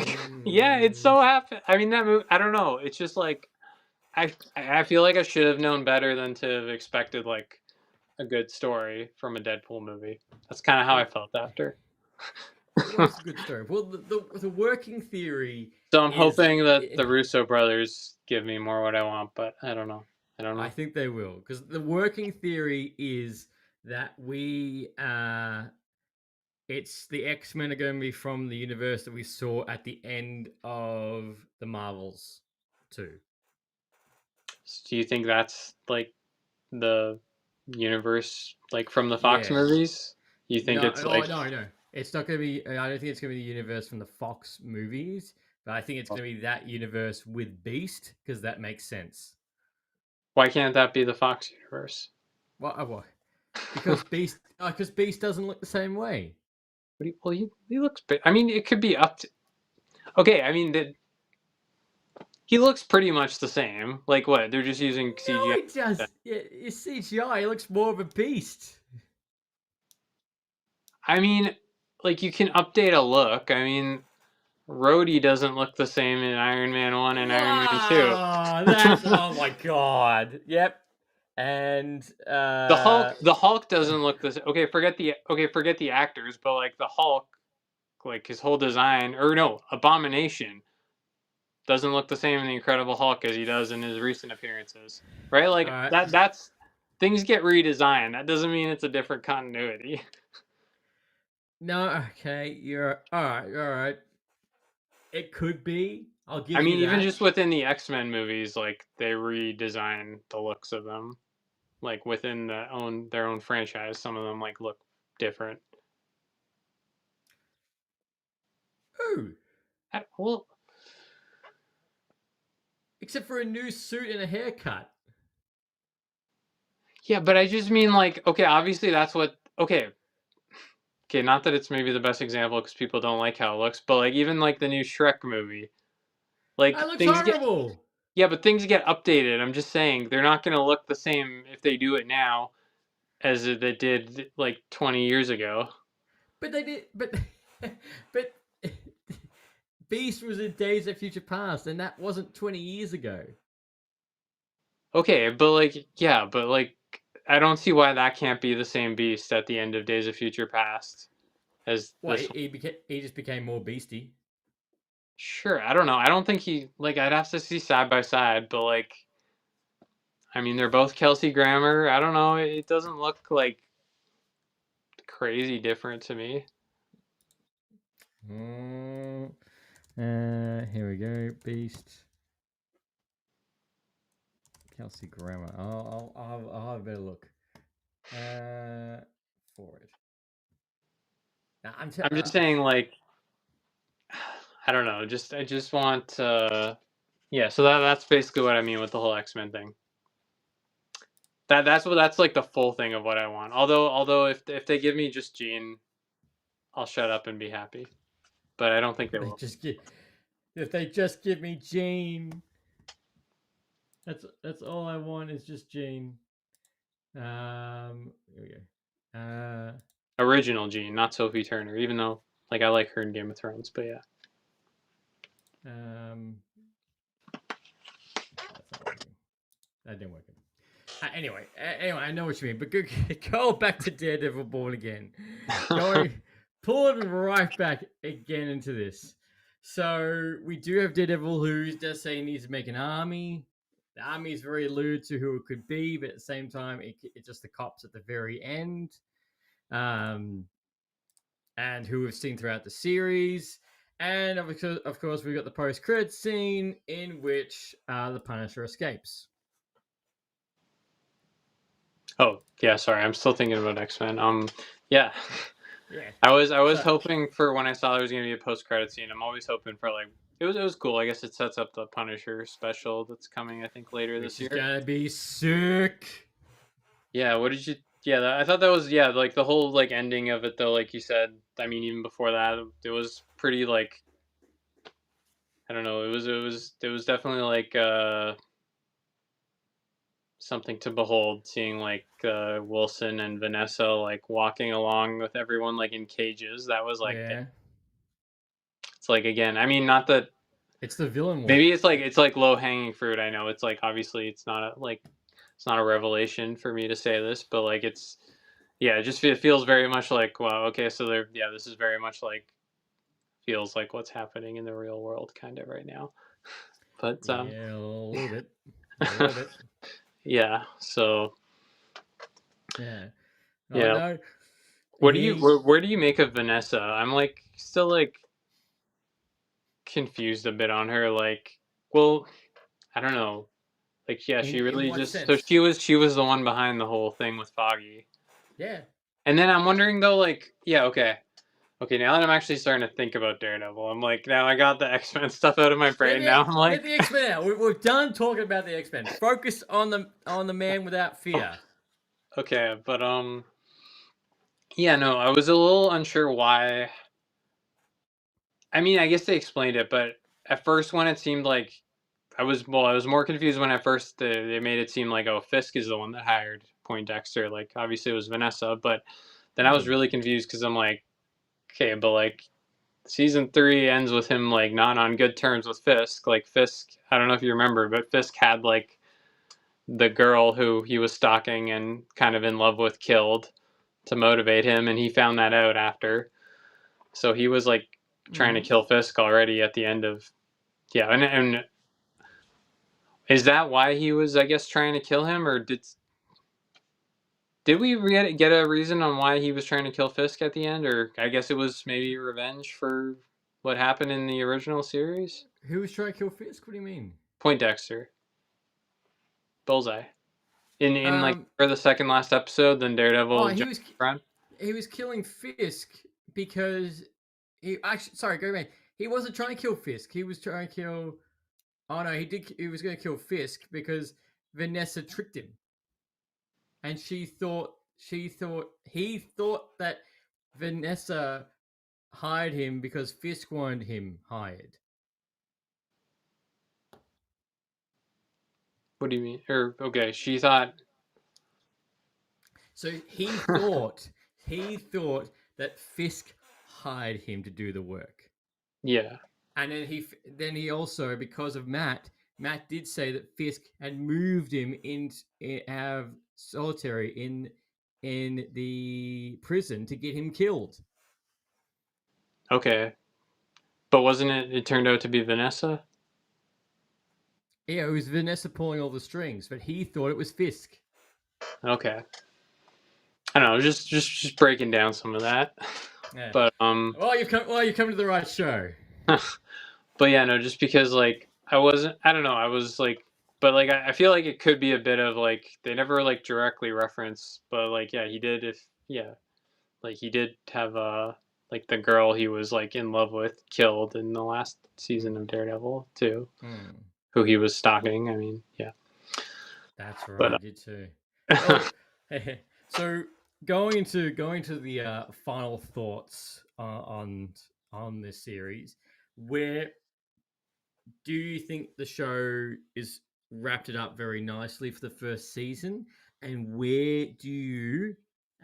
yeah, it's so happy. I mean, that movie, I don't know. It's just like, I feel like I should have known better than to have expected like a good story from a Deadpool movie. That's kind of how I felt after. What's a good story? Well, the working theory. So I'm hoping that the Russo brothers give me more what I want, but I don't know. I think they will, because the working theory is that it's the X-Men are going to be from the universe that we saw at the end of the Marvels 2. Do you think that's like the universe, like from the Fox movies? You think it's like... No. It's not going to be... I don't think it's going to be the universe from the Fox movies, but I think it's going to be that universe with Beast, because that makes sense. Why can't that be the Fox universe? What? Because Beast doesn't look the same way. Well, he looks... I mean, it could be up to... Okay, I mean, he looks pretty much the same. Like what? They're just using CGI. No, it does. Yeah, it's CGI. It looks more of a beast. I mean, like you can update a look. I mean, Rhodey doesn't look the same in Iron Man 1 and Iron Man 2. Oh my god. Yep. And the Hulk doesn't look the same. Okay, forget the actors, but like the Hulk, like his whole design, or no, Abomination doesn't look the same in the Incredible Hulk as he does in his recent appearances. Right? Like that's things get redesigned. That doesn't mean it's a different continuity. No, okay, you're all right. All right, it could be. I'll give I you mean, even that. just within the X-Men movies, like they redesign the looks of them. Like within their own franchise, some of them like look different. Ooh, Well, except for a new suit and a haircut. yeah, but I just mean like, okay, obviously that's what. Okay, not that it's maybe the best example because people don't like how it looks, but like even like the new Shrek movie, That like looks things get horrible. yeah, but things get updated. I'm just saying they're not gonna look the same if they do it now as they did like 20 years ago. But they did. But Beast was in Days of Future Past, and that wasn't 20 years ago. Okay, but like yeah, but like I don't see why that can't be the same Beast at the end of Days of Future Past as Well, this. he just became more beasty. Sure, I don't know. I don't think he like I'd have to see side by side, but like I mean they're both Kelsey Grammer. I don't know. It doesn't look like crazy different to me. Mm, here we go. Beast. Kelsey Grammer. I'll have a better look. Forward. Now, I'm just saying like I don't know. I just want yeah, so that's basically what I mean with the whole X-Men thing. That's like the full thing of what I want. Although if they give me just Jean, I'll shut up and be happy. But I don't think they they will. just give if they just give me Jean. That's all I want is just Jean. Here we go. Original Jean, not Sophie Turner, even though like I like her in Game of Thrones, but yeah. That's not working. That didn't work. Anyway, I know what you mean. But go back to Daredevil Born Again. Pulling right back again into this. So we do have Daredevil who does say he needs to make an army. The army is very allude to who it could be, but at the same time, it's just the cops at the very end. And who we've seen throughout the series. And of course, we've got the post-credit scene in which the Punisher escapes. Oh, yeah, sorry. I'm still thinking about X-Men. Yeah. Yeah. I was hoping for when I saw there was going to be a post-credit scene. I'm always hoping for like it was cool. I guess it sets up the Punisher special that's coming I think later this year. Which is going to be sick. Yeah, what did you I thought that was like the whole like ending of it though like you said. I mean even before that it was pretty like I don't know. It was definitely like something to behold seeing like Wilson and Vanessa like walking along with everyone like in cages. That was like Yeah. it's like again, I mean not that It's the villain one. maybe it's like low hanging fruit. I know it's like obviously it's not a revelation for me to say this, but like it's it feels very much like wow, okay, so this is very much like feels like what's happening in the real world kind of right now. But yeah, a little bit. A little bit. yeah, so Yeah. Oh, yeah. no. What do you where do you make of Vanessa? I'm like still like confused a bit on her. Like, well, I don't know. Like, yeah, she In really what just so sense? she was the one behind the whole thing with Foggy. Yeah. And then I'm wondering though, like, yeah, okay. Okay, now that I'm actually starting to think about Daredevil, I'm like, now I got the X-Men stuff out of my brain. Now I'm like, Get the X-Men out. We're done talking about the X-Men. Focus on the man without fear. okay, but yeah, no, I was a little unsure why. I mean, I guess they explained it, but at first when it seemed like I was more confused when at first they made it seem like Fisk is the one that hired Poindexter. Like obviously it was Vanessa, but then I was really confused because I'm like, okay, but like season 3 ends with him like not on good terms with Fisk. Like Fisk, I don't know if you remember, but Fisk had like the girl who he was stalking and kind of in love with killed to motivate him, and he found that out after. So he was like trying to kill Fisk already at the end of and is that why he was, I guess, trying to kill him, or did? Did we get a reason on why he was trying to kill Fisk at the end, or I guess it was maybe revenge for what happened in the original series? Who was trying to kill Fisk? What do you mean? Poindexter, Bullseye, in like Um, for the second last episode, then Daredevil. oh, Jumped around. he was killing Fisk because he actually. Sorry, go back. He wasn't trying to kill Fisk. He was trying to kill. Oh no, he did. He was going to kill Fisk because Vanessa tricked him, and he thought that Vanessa hired him because Fisk wanted him hired. What do you mean? Or okay, she thought. So he thought that Fisk hired him to do the work. Yeah. And then he also, because of Matt did say that Fisk had moved him in solitary in the prison to get him killed. Okay. But wasn't it? It turned out to be Vanessa. Yeah, it was Vanessa pulling all the strings, but he thought it was Fisk. Okay. I don't know, just breaking down some of that. Yeah. But Well, you've come to the right show. but yeah, no, just because like I don't know, I was like, but like I feel like it could be a bit of like they never like directly reference, but like yeah, he did like he did have like the girl he was like in love with killed in the last season of Daredevil too, who he was stalking. I mean, yeah, That's right, but I did too. Oh, so going into the final thoughts on this series, where do you think the show is wrapped it up very nicely for the first season, and where do you,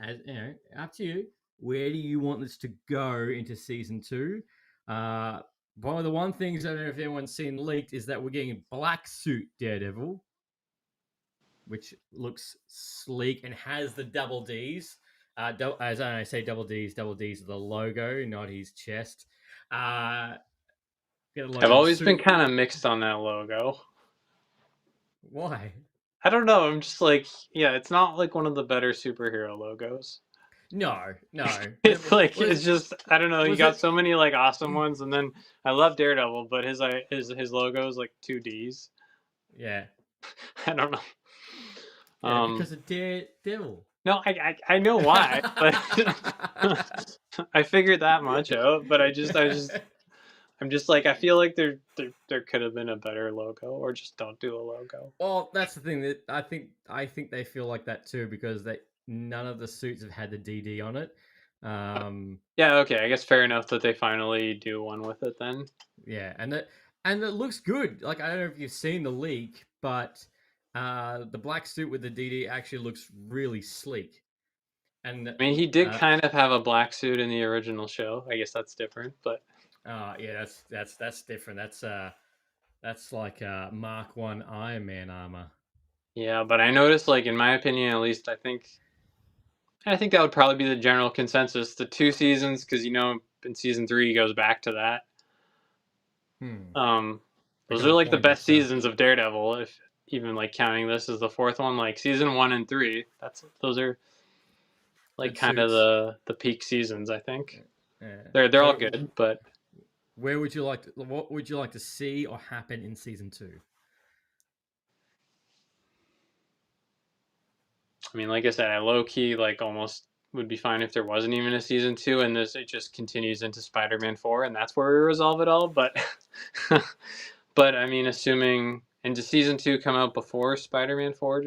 as you know, up to you, where do you want this to go into season 2? One of the one things I don't know if anyone's seen leaked is that we're getting black suit Daredevil, which looks sleek and has the double D's. As I say, double D's are the logo, not his chest. I've always been kind of mixed on that logo. Why? I don't know. I'm just like, yeah, it's not like one of the better superhero logos. No. It's like it's just I don't know. He got so many like awesome ones, and then I love Daredevil, but his logo is like 2 D's. Yeah. I don't know. Because of Daredevil. No, I know why, but I figured that much out. But I'm just like I feel like there could have been a better logo, or just don't do a logo. Well, that's the thing that I think they feel like that too because none of the suits have had the DD on it. Yeah, okay, I guess fair enough that they finally do one with it then. Yeah, and it looks good. Like I don't know if you've seen the leak, but the black suit with the DD actually looks really sleek. And I mean, he did kind of have a black suit in the original show. I guess that's different, but yeah, that's different. That's like Mark 1 Iron Man armor. Yeah, but I noticed, like in my opinion, at least, I think that would probably be the general consensus. The 2 seasons, because in season 3 he goes back to that. Those are like the best seasons of Daredevil, if even like counting this as the 4th one. Like season 1 and 3, those are like kind of the peak seasons. I think they're all good, but what would you like to see or happen in season 2? I mean, like I said, I low key like almost would be fine if there wasn't even a season 2, and it just continues into Spider-Man 4, and that's where we resolve it all. But but I mean, assuming does season 2 come out before Spider-Man 4?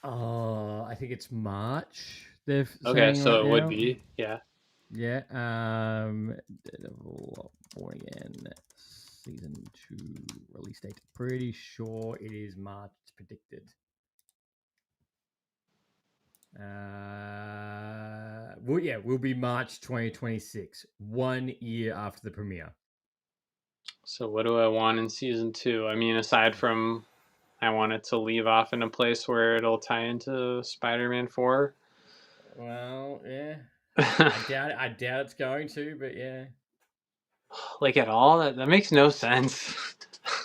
I think it's March. Okay, so it would be, yeah. Yeah. Daredevil Born Again season 2 release date. Pretty sure it is March. It's predicted. Will be March 2026, 1 year after the premiere. So what do I want in season 2? I mean, aside from I want it to leave off in a place where it'll tie into Spider-Man 4. Well, yeah. I doubt it's going to, but yeah. Like at all? That makes no sense.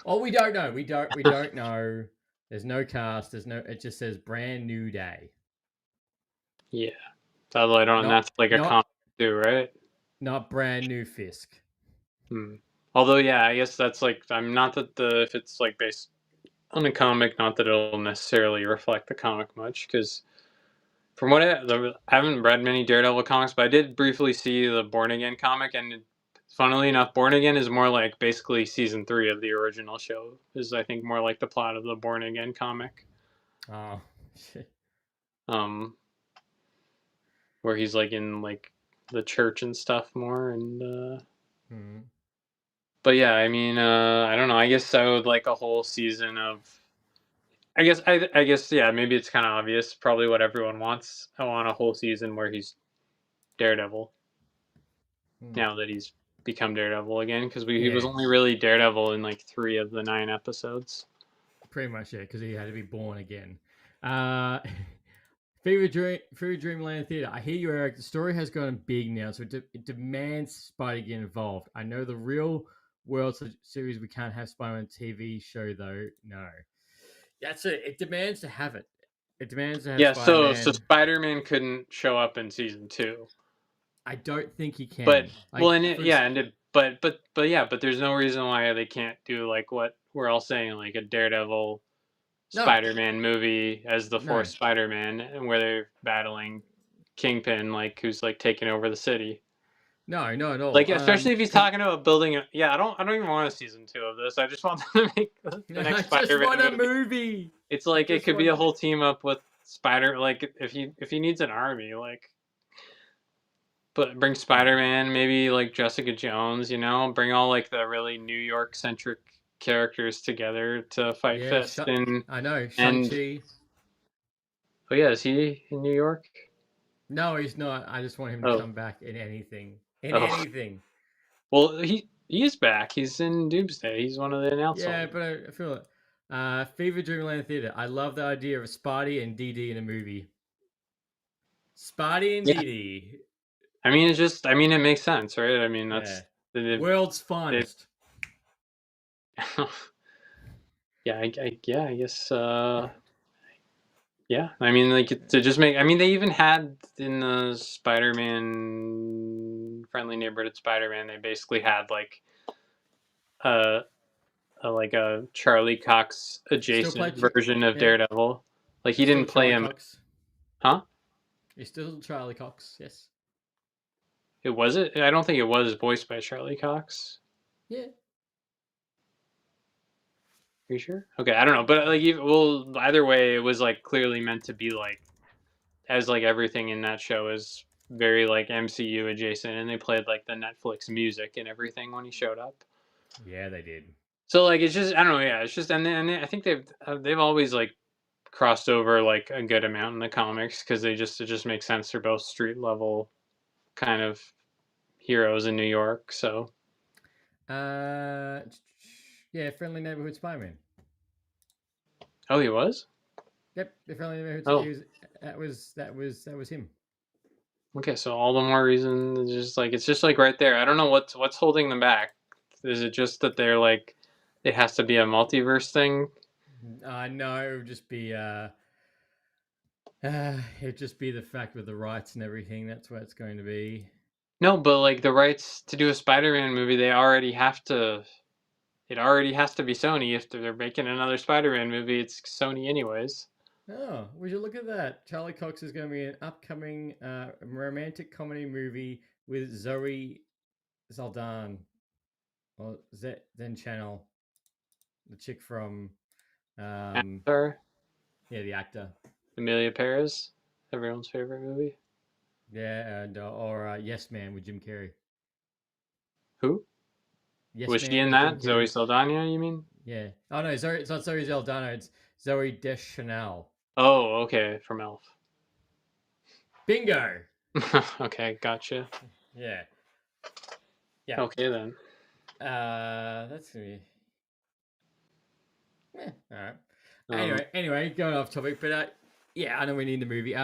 Oh, we don't know. We don't know. There's no cast. It just says brand new day. Yeah. It's out later on. That's like a comic too, right? Not brand new Fisk. Although, yeah, I guess that's like I'm not that if it's like based on a comic, not that it'll necessarily reflect the comic much, because from what I haven't read many Daredevil comics, but I did briefly see the Born Again comic, and funnily enough, Born Again is more like basically season 3 of the original show. Is I think more like the plot of the Born Again comic. Oh shit. Where he's like in like the church and stuff more, and but yeah, I mean, I don't know. I guess I would like a whole season of. I guess yeah, maybe it's kind of obvious. Probably what everyone wants. I want a whole season where he's Daredevil. Now that he's become Daredevil again, because he was only really Daredevil in like 3 of the 9 episodes. Pretty much, yeah, because he had to be born again. Fever Dreamland Theater. I hear you, Eric. The story has gone big now, so it demands Spidey get involved. I know the real world series we can't have Spider-Man TV show though. No, that's it. It demands to have it. It demands to have. Yeah, Spider-Man. so Spider-Man couldn't show up in season 2. I don't think he can. But but there's no reason why they can't do like what we're all saying, like a Daredevil Spider-Man movie as the fourth Spider-Man, and where they're battling Kingpin, like who's like taking over the city. No, not at all. Like especially if he's talking about building a. Yeah, I don't even want a season 2 of this. I just want them to make the next Spider-Man movie. I just want a movie. It's like it could be a whole team up with Spider. Like if he needs an army, like. But bring Spider-Man, maybe like Jessica Jones, bring all like the really New York centric characters together to fight Fist. I know, Shang-Chi. Oh yeah, is he in New York? No, he's not. I just want him to come back in anything. Anything. Well, he is back. He's in Doomsday. He's one of the announcers. Yeah, but I feel it. Fever Dreamland Theater. I love the idea of Spidey and DD in a movie. Spidey and DD. I mean, it makes sense, right? I mean, that's the world's finest. Yeah, I guess. Yeah, I mean, like to just make. I mean, they even had in the Spider-Man Friendly Neighborhood Spider-Man, they basically had like a Charlie Cox adjacent version of Daredevil. Like he didn't play him, huh? He's still Charlie Cox, yes. It was it? I don't think it was voiced by Charlie Cox. Yeah. Are you sure? Okay, I don't know, but like, either way, it was like clearly meant to be like, as like everything in that show is very like MCU adjacent, and they played like the Netflix music and everything when he showed up. Yeah, they did. So like, it's just I don't know. Yeah, it's just and I think they've always like crossed over like a good amount in the comics because it just makes sense. They're both street level kind of heroes in New York. So. Yeah, Friendly Neighborhood Spider-Man. Oh, he was? Yep, the Friendly Neighborhood. Oh. That was him. Okay, so all the more reason, it's just like right there. I don't know what's holding them back. Is it just that they're like, it has to be a multiverse thing? No, it would just be it'd just be the fact with the rights and everything. That's what it's going to be. No, but like the rights to do a Spider-Man movie, it already has to be Sony. If they're making another Spider-Man movie, it's Sony anyways. Oh, would you look at that? Charlie Cox is going to be an upcoming romantic comedy movie with Zoe Saldana, or Zen Channel, the chick from Actor? Yeah, the actor. Emilia Perez, everyone's favorite movie. Yeah, and or Yes Man with Jim Carrey. Who? Yes Was she in that? Zoe Saldana, you mean? Yeah. Oh no, it's not Zoe Saldana. It's Zoe Deschanel. Oh, okay, from Elf. Bingo. Okay, gotcha. Yeah. Yeah. Okay then. That's gonna be. All right. Anyway, going off topic, but yeah, I know we need the movie.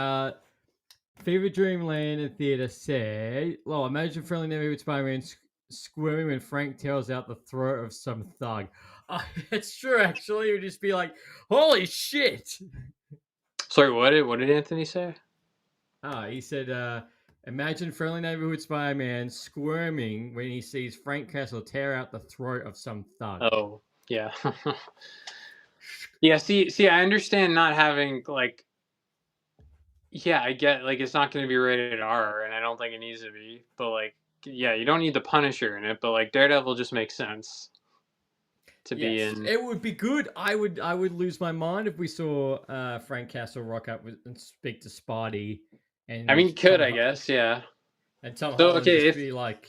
Fever Dreamland and Theater said, "Well, imagine Friendly Neighborhood Spider-Man squirming when Frank tears out the throat of some thug." It's true, actually. It would just be like, "Holy shit!" Sorry, what did Anthony say? He said, imagine friendly neighborhood Spider-Man squirming when he sees Frank Castle tear out the throat of some thug. Oh, yeah. Yeah, see, I understand not having, like, yeah, I get, like, it's not going to be rated R, and I don't think it needs to be, but, like, yeah, you don't need the Punisher in it, but, like, Daredevil just makes sense to be Yes, in. it would be good. I would lose my mind if we saw Frank Castle rock up and speak to Spidey I and mean, could, I guess, yeah. Tom So, Holland okay, just if, be like,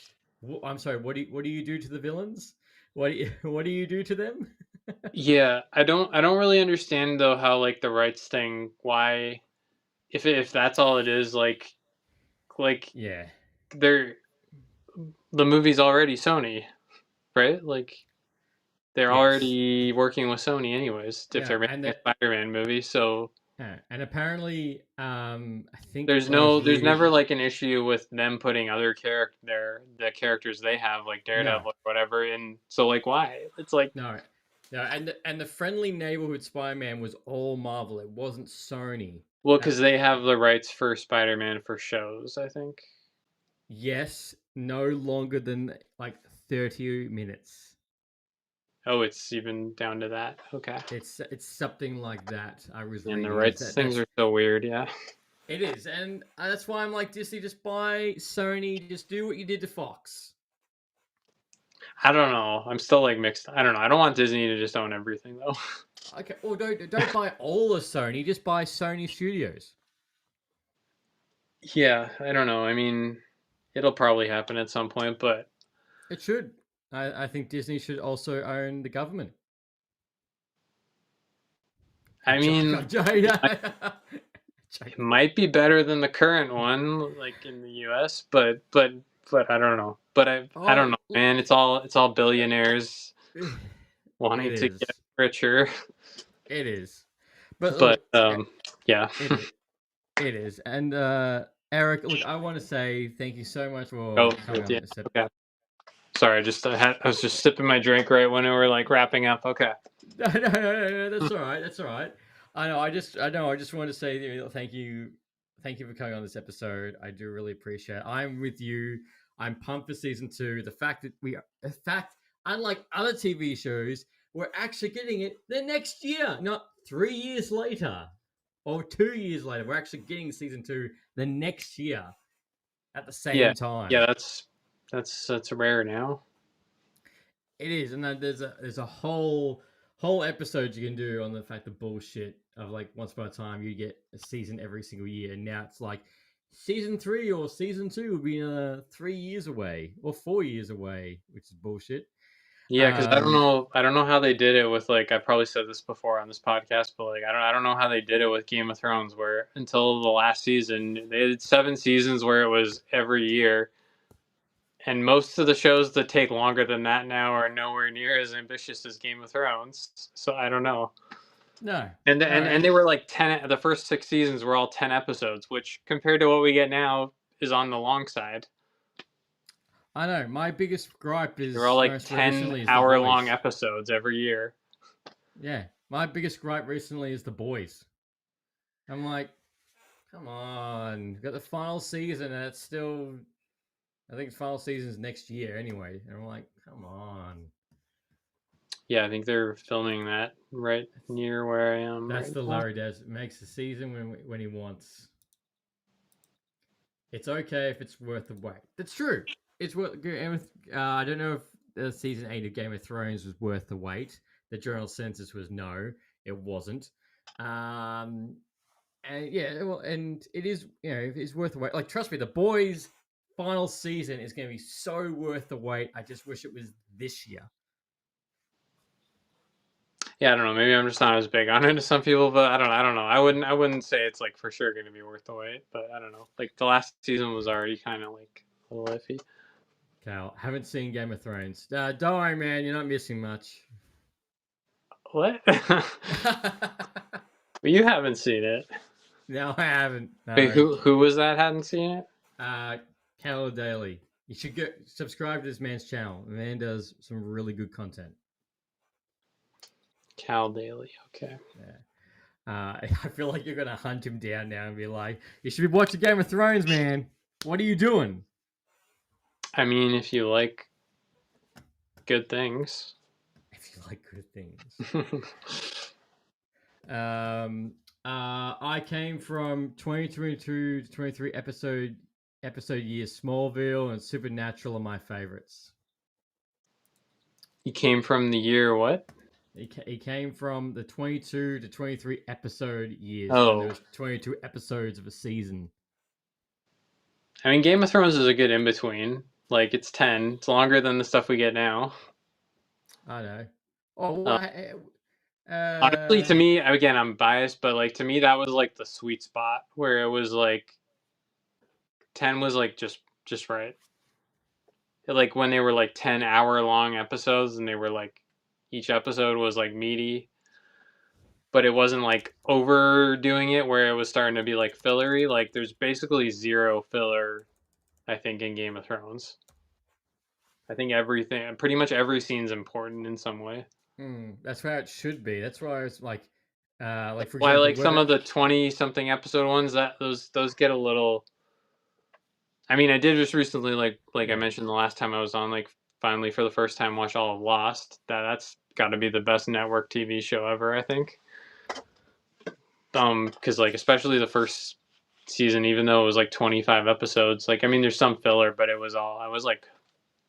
"I'm sorry, what do you do to the villains? What do you do to them?" yeah, I don't really understand, though, how, like, the rights thing, why, if that's all it is, like, Yeah. they're, the movie's already Sony, right? Like, they're Yes. already working with Sony anyways, if Yeah, they're making a Spider-Man movie, so yeah, and apparently, I think there's last no there's year, never like an issue with them putting other the characters they have, like no, Daredevil or whatever, and so, like, why? It's like, no, no, and the friendly neighborhood Spider-Man was all Marvel. It wasn't Sony. well, At because they have the rights for Spider-Man for shows, I think. Yes, no longer than like 30 minutes. Oh, it's even down to that. Okay. It's something like that. I was And the reading is rights that things that's are so weird, yeah. it is, and that's why I'm like Disney. Just buy Sony. Just do what you did to Fox. I don't know. I'm still, like, mixed. I don't know. I don't want Disney to just own everything, though. Okay, or don't buy all of Sony. Just buy Sony Studios. Yeah, I don't know. I mean, it'll probably happen at some point, but It should. I think Disney should also own the government. I mean, it might be better than the current one, like, in the U.S., but I don't know. But I don't Oh, know, man. It's all billionaires it wanting to get is. richer. It is. But But look, yeah. it is. It is. And Eric, look, I want to say thank you so much Oh, for coming on yeah. this episode. Okay. Sorry, I was just sipping my drink right when we were, like, wrapping up. Okay. No, that's all right. That's all right. I just want to say thank you, thank you for coming on this episode. I do really appreciate it. I'm with you. I'm pumped for season 2. The fact, unlike other TV shows, we're actually getting it the next year, not 3 years later or 2 years later. We're actually getting season 2 the next year at the Yeah. same time. Yeah. That's rare now. It is, and then there's a whole episode you can do on the fact of bullshit of like once upon a time you get a season every single year, and now it's like season 3 or season 2 will be 3 years away or 4 years away, which is bullshit. Yeah, because Um, I don't know how they did it with, like, I probably said this before on this podcast, but, like, I don't know how they did it with Game of Thrones, where until the last season they did 7 seasons where it was every year, and most of the shows that take longer than that now are nowhere near as ambitious as Game of Thrones. So I don't know. no, And no, and they were like 10. The first 6 seasons were all 10 episodes, which compared to what we get now is on the long side. I know. My biggest gripe They're all is like most ten recently is the hour long boys. episodes every year. Yeah, my biggest gripe recently is the boys. I'm like, come on, we've got the final season, and it's still. I think final season's next year anyway, and I'm like, come on. Yeah, I think they're filming that right near where I am That's right the now. Larry does. Makes the season when he wants. It's okay if it's worth the wait. That's true. It's worth. I don't know if the season 8 of Game of Thrones was worth the wait. The general census was no, it wasn't. And yeah, well, and it is. It's worth the wait. Like, trust me, the boys' final season is going to be so worth the wait. I just wish it was this year. Yeah, I don't know. Maybe I'm just not as big on it as some people, but I don't know. I wouldn't say it's, like, for sure going to be worth the wait, but I don't know. Like, the last season was already kind of, like, a little iffy. Cal, haven't seen Game of Thrones. Don't worry, man. You're not missing much. What? But you haven't seen it. No, I haven't. No. Wait, who was that hadn't seen it? Cal Daly. You should go subscribe to this man's channel. The man does some really good content. Cal Daly. Okay. Yeah. I feel like you're gonna hunt him down now and be like, "You should be watching Game of Thrones, man. What are you doing?" I mean, if you like good things. If you like good things. I came from 2022 to 23 episode years. Smallville and Supernatural are my favorites. You came from the year what? He came from the 22 to 23 episode years when there Oh, was 22 episodes of a season. I mean, Game of Thrones is a good in between. Like it's 10. It's longer than the stuff we get now. I know. Oh, Uh, Honestly, to uh, me, again, I'm biased, but like to me, that was like the sweet spot where it was like 10 was like just right. Like when they were like 10-hour long episodes, and they were like each episode was like meaty, but it wasn't like overdoing it where it was starting to be like fillery. Like there's basically zero filler, I think, in Game of Thrones. I think everything, pretty much every scene's important in some way. that's how it should be. That's why it's like for Why example, like some whether of the 20 something episode ones, that those get a little. I mean, I did just recently, like I yeah. mentioned the last time I was on, like finally for the first time watch all of Lost. That's got to be the best network TV show ever, I think. Because like especially the first season, even though it was like 25 episodes, like I mean, there's some filler, but it was all I was like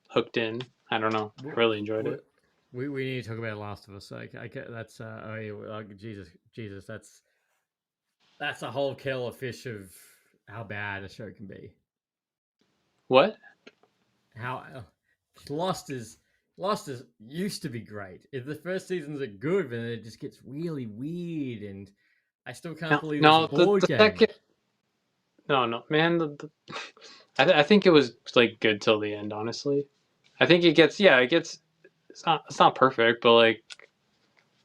hooked in. I don't know, I really enjoyed it. We need to talk about Last of Us. That's oh yeah, Jesus, that's a whole kettle of fish of how bad a show can be. What? How Lost is used to be great. If the first seasons are good, then it just gets really weird, and I still can't No, believe it's a no, board the game. second. No, man. I think it was like good till the end. Honestly, I think it gets. Yeah, it gets. It's not perfect, but like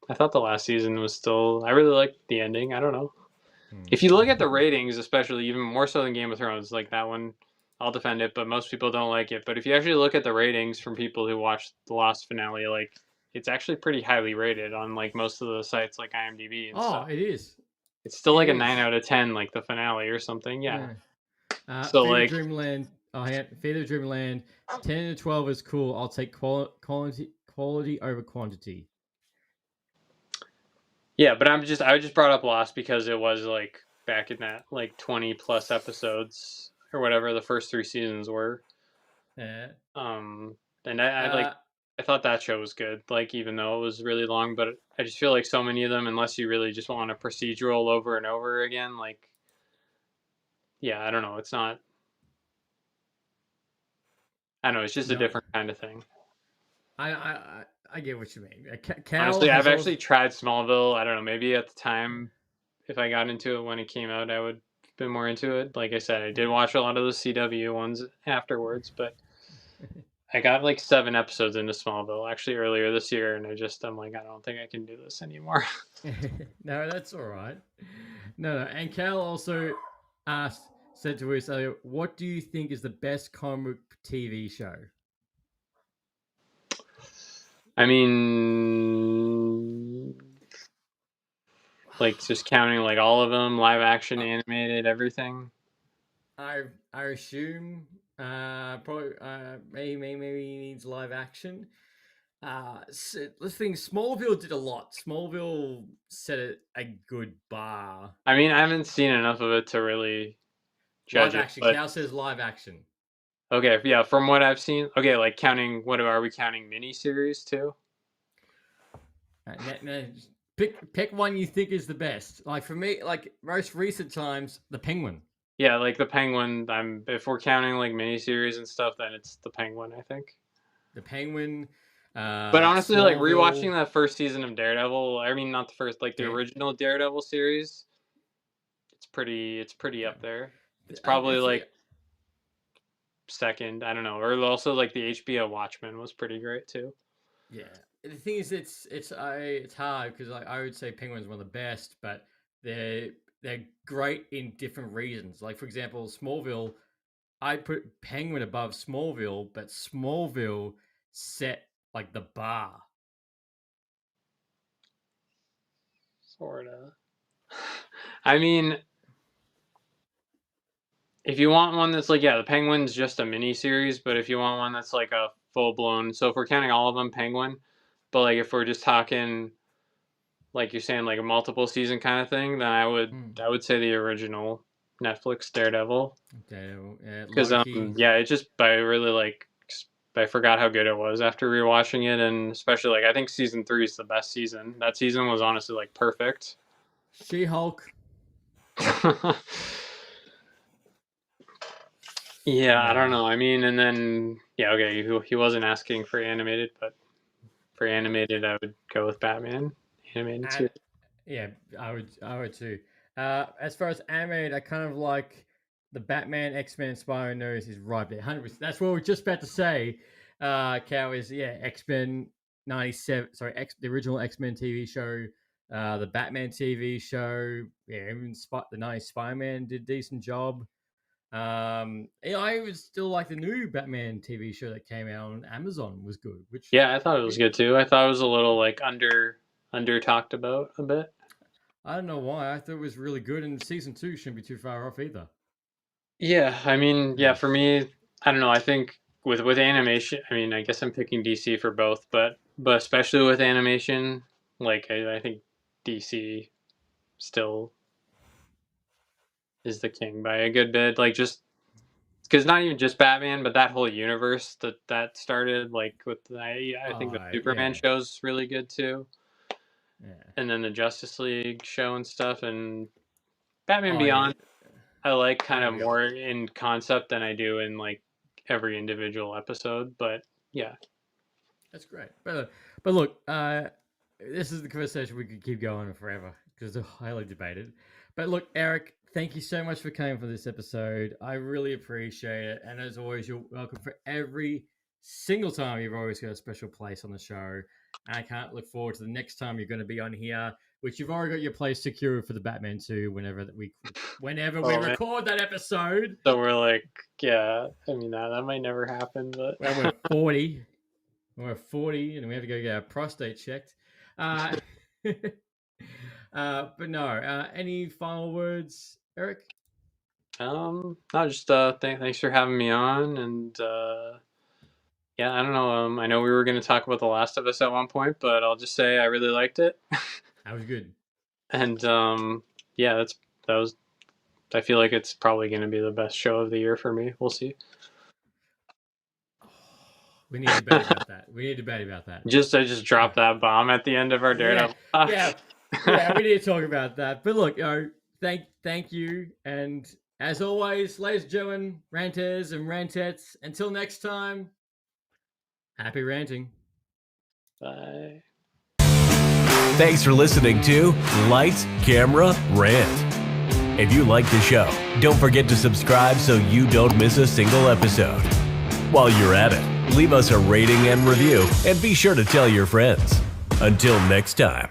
I thought the last season was still. I really liked the ending. I don't know. If you look at the ratings, especially even more so than Game of Thrones, like that one, I'll defend it, but most people don't like it. But if you actually look at the ratings from people who watched the Lost finale, like it's actually pretty highly rated on like most of the sites like IMDb and Oh, stuff. it is. It's still It like a 9 is. out of 10, like the finale or something. Yeah. Yeah. So Feed of like, Dreamland. Oh, yeah. Feed of Dreamland. 10 to 12 is cool. I'll take quality over quantity. yeah, but I just brought up Lost because it was like back in that like 20 plus episodes or whatever the first 3 seasons were. Yeah. And I like Uh, I thought that show was good, like even though it was really long, but I just feel like so many of them, unless you really just want a procedural over and over again, like yeah, I don't know, it's not. I don't know, it's just a no, different kind of thing. I get what you mean. Cal Honestly, I've has also. actually tried Smallville. I don't know, maybe at the time, if I got into it when it came out, I would have been more into it. Like I said, I did watch a lot of the CW ones afterwards, but I got like 7 episodes into Smallville actually earlier this year, and I'm like, I don't think I can do this anymore. No, that's all right. No, no. And Cal also asked, said to us earlier, "What do you think is the best comic TV show?" I mean, like just counting like all of them, live action, Uh, animated, everything. I assume probably maybe he needs live action. The thing Smallville did a lot. Smallville set a good bar. I mean, I haven't seen enough of it to really Live judge it, action. but Cal says live action. okay, yeah, from what I've seen, okay, like counting, what are we counting miniseries too? Pick one you think is the best. Like for me, like most recent times, the Penguin. Yeah, like the Penguin. If we're counting like miniseries and stuff, then it's the Penguin, I think. The Penguin, But honestly, like rewatching Smallville. that first season of Daredevil, I mean not the first, like the Yeah, original Daredevil series, it's pretty yeah. up there. It's probably It's like second, I don't know. Or also like the HBO Watchmen was pretty great too. yeah. The thing is, it's hard because like I would say Penguin's one of the best, but they're they're great in different reasons. Like for example, Smallville. I put Penguin above Smallville, but Smallville set like the bar. Sorta. I mean, if you want one that's like, yeah, the Penguin's just a mini series, but if you want one that's like a full blown, so if we're counting all of them, Penguin, but like if we're just talking, like you're saying, like a multiple season kind of thing, then I would say the original Netflix Daredevil. Daredevil, yeah, Because Loki. yeah, it just I really like I forgot how good it was after rewatching it, and especially like I think season 3 is the best season. That season was honestly like perfect. She-Hulk. Yeah, I don't Nah. know. I mean, and then yeah, okay, he wasn't asking for animated, but for animated, I would go with Batman animated And series. yeah, I would too. As far as animated, I kind of like the Batman, X-Men, Spider-Man knows is right there. 100%. That's what we are just about to say. Cow is X-Men 97. Sorry, the original X-Men TV show, the Batman TV show. Yeah, even the 90s Spider-Man did a decent job. I would still like the new Batman TV show that came out on Amazon was good. Which Yeah, I thought it was good too. I thought it was a little like under talked about a bit. I don't know why. I thought it was really good, and season 2 shouldn't be too far off either. Yeah, I mean, yeah, Yeah. for me, I don't know. I think with animation, I mean, I guess I'm picking DC for both, but especially with animation, like I think DC still is the king by a good bit. Like just because not even just Batman, but that whole universe that started like with I think the Superman Yeah, show's really good too, yeah. and then the Justice League show and stuff, and Batman Oh yeah, Beyond. I like kind of Batman Beyond. more in concept than I do in like every individual episode, but yeah. That's great. But look, this is the conversation we could keep going forever because it's highly debated. But look, Eric, thank you so much for coming for this episode. I really appreciate it, and as always, you're welcome for every single time. You've always got a special place on the show, and I can't look forward to the next time you're going to be on here. Which you've already got your place secured for the Batman 2 whenever we Oh, man. record that episode. So we're like, yeah, I mean that might never happen, but When we're 40. We're 40 and we have to go get our prostate checked. But no, any final words, Eric? no, just thanks for having me on, and yeah, I don't know. I know we were going to talk about The Last of Us at one point, but I'll just say I really liked it, That was good. and yeah, that was. I feel like it's probably going to be the best show of the year for me. We'll see. We need to debate about that. I just dropped that bomb at the end of our Daredevil. Yeah, we need to talk about that. But look, thank you, and as always, ladies and gentlemen, ranters and rantettes. Until next time, happy ranting. Bye. Thanks for listening to Lights, Camera, Rant. If you like the show, don't forget to subscribe so you don't miss a single episode. While you're at it, leave us a rating and review, and be sure to tell your friends. Until next time.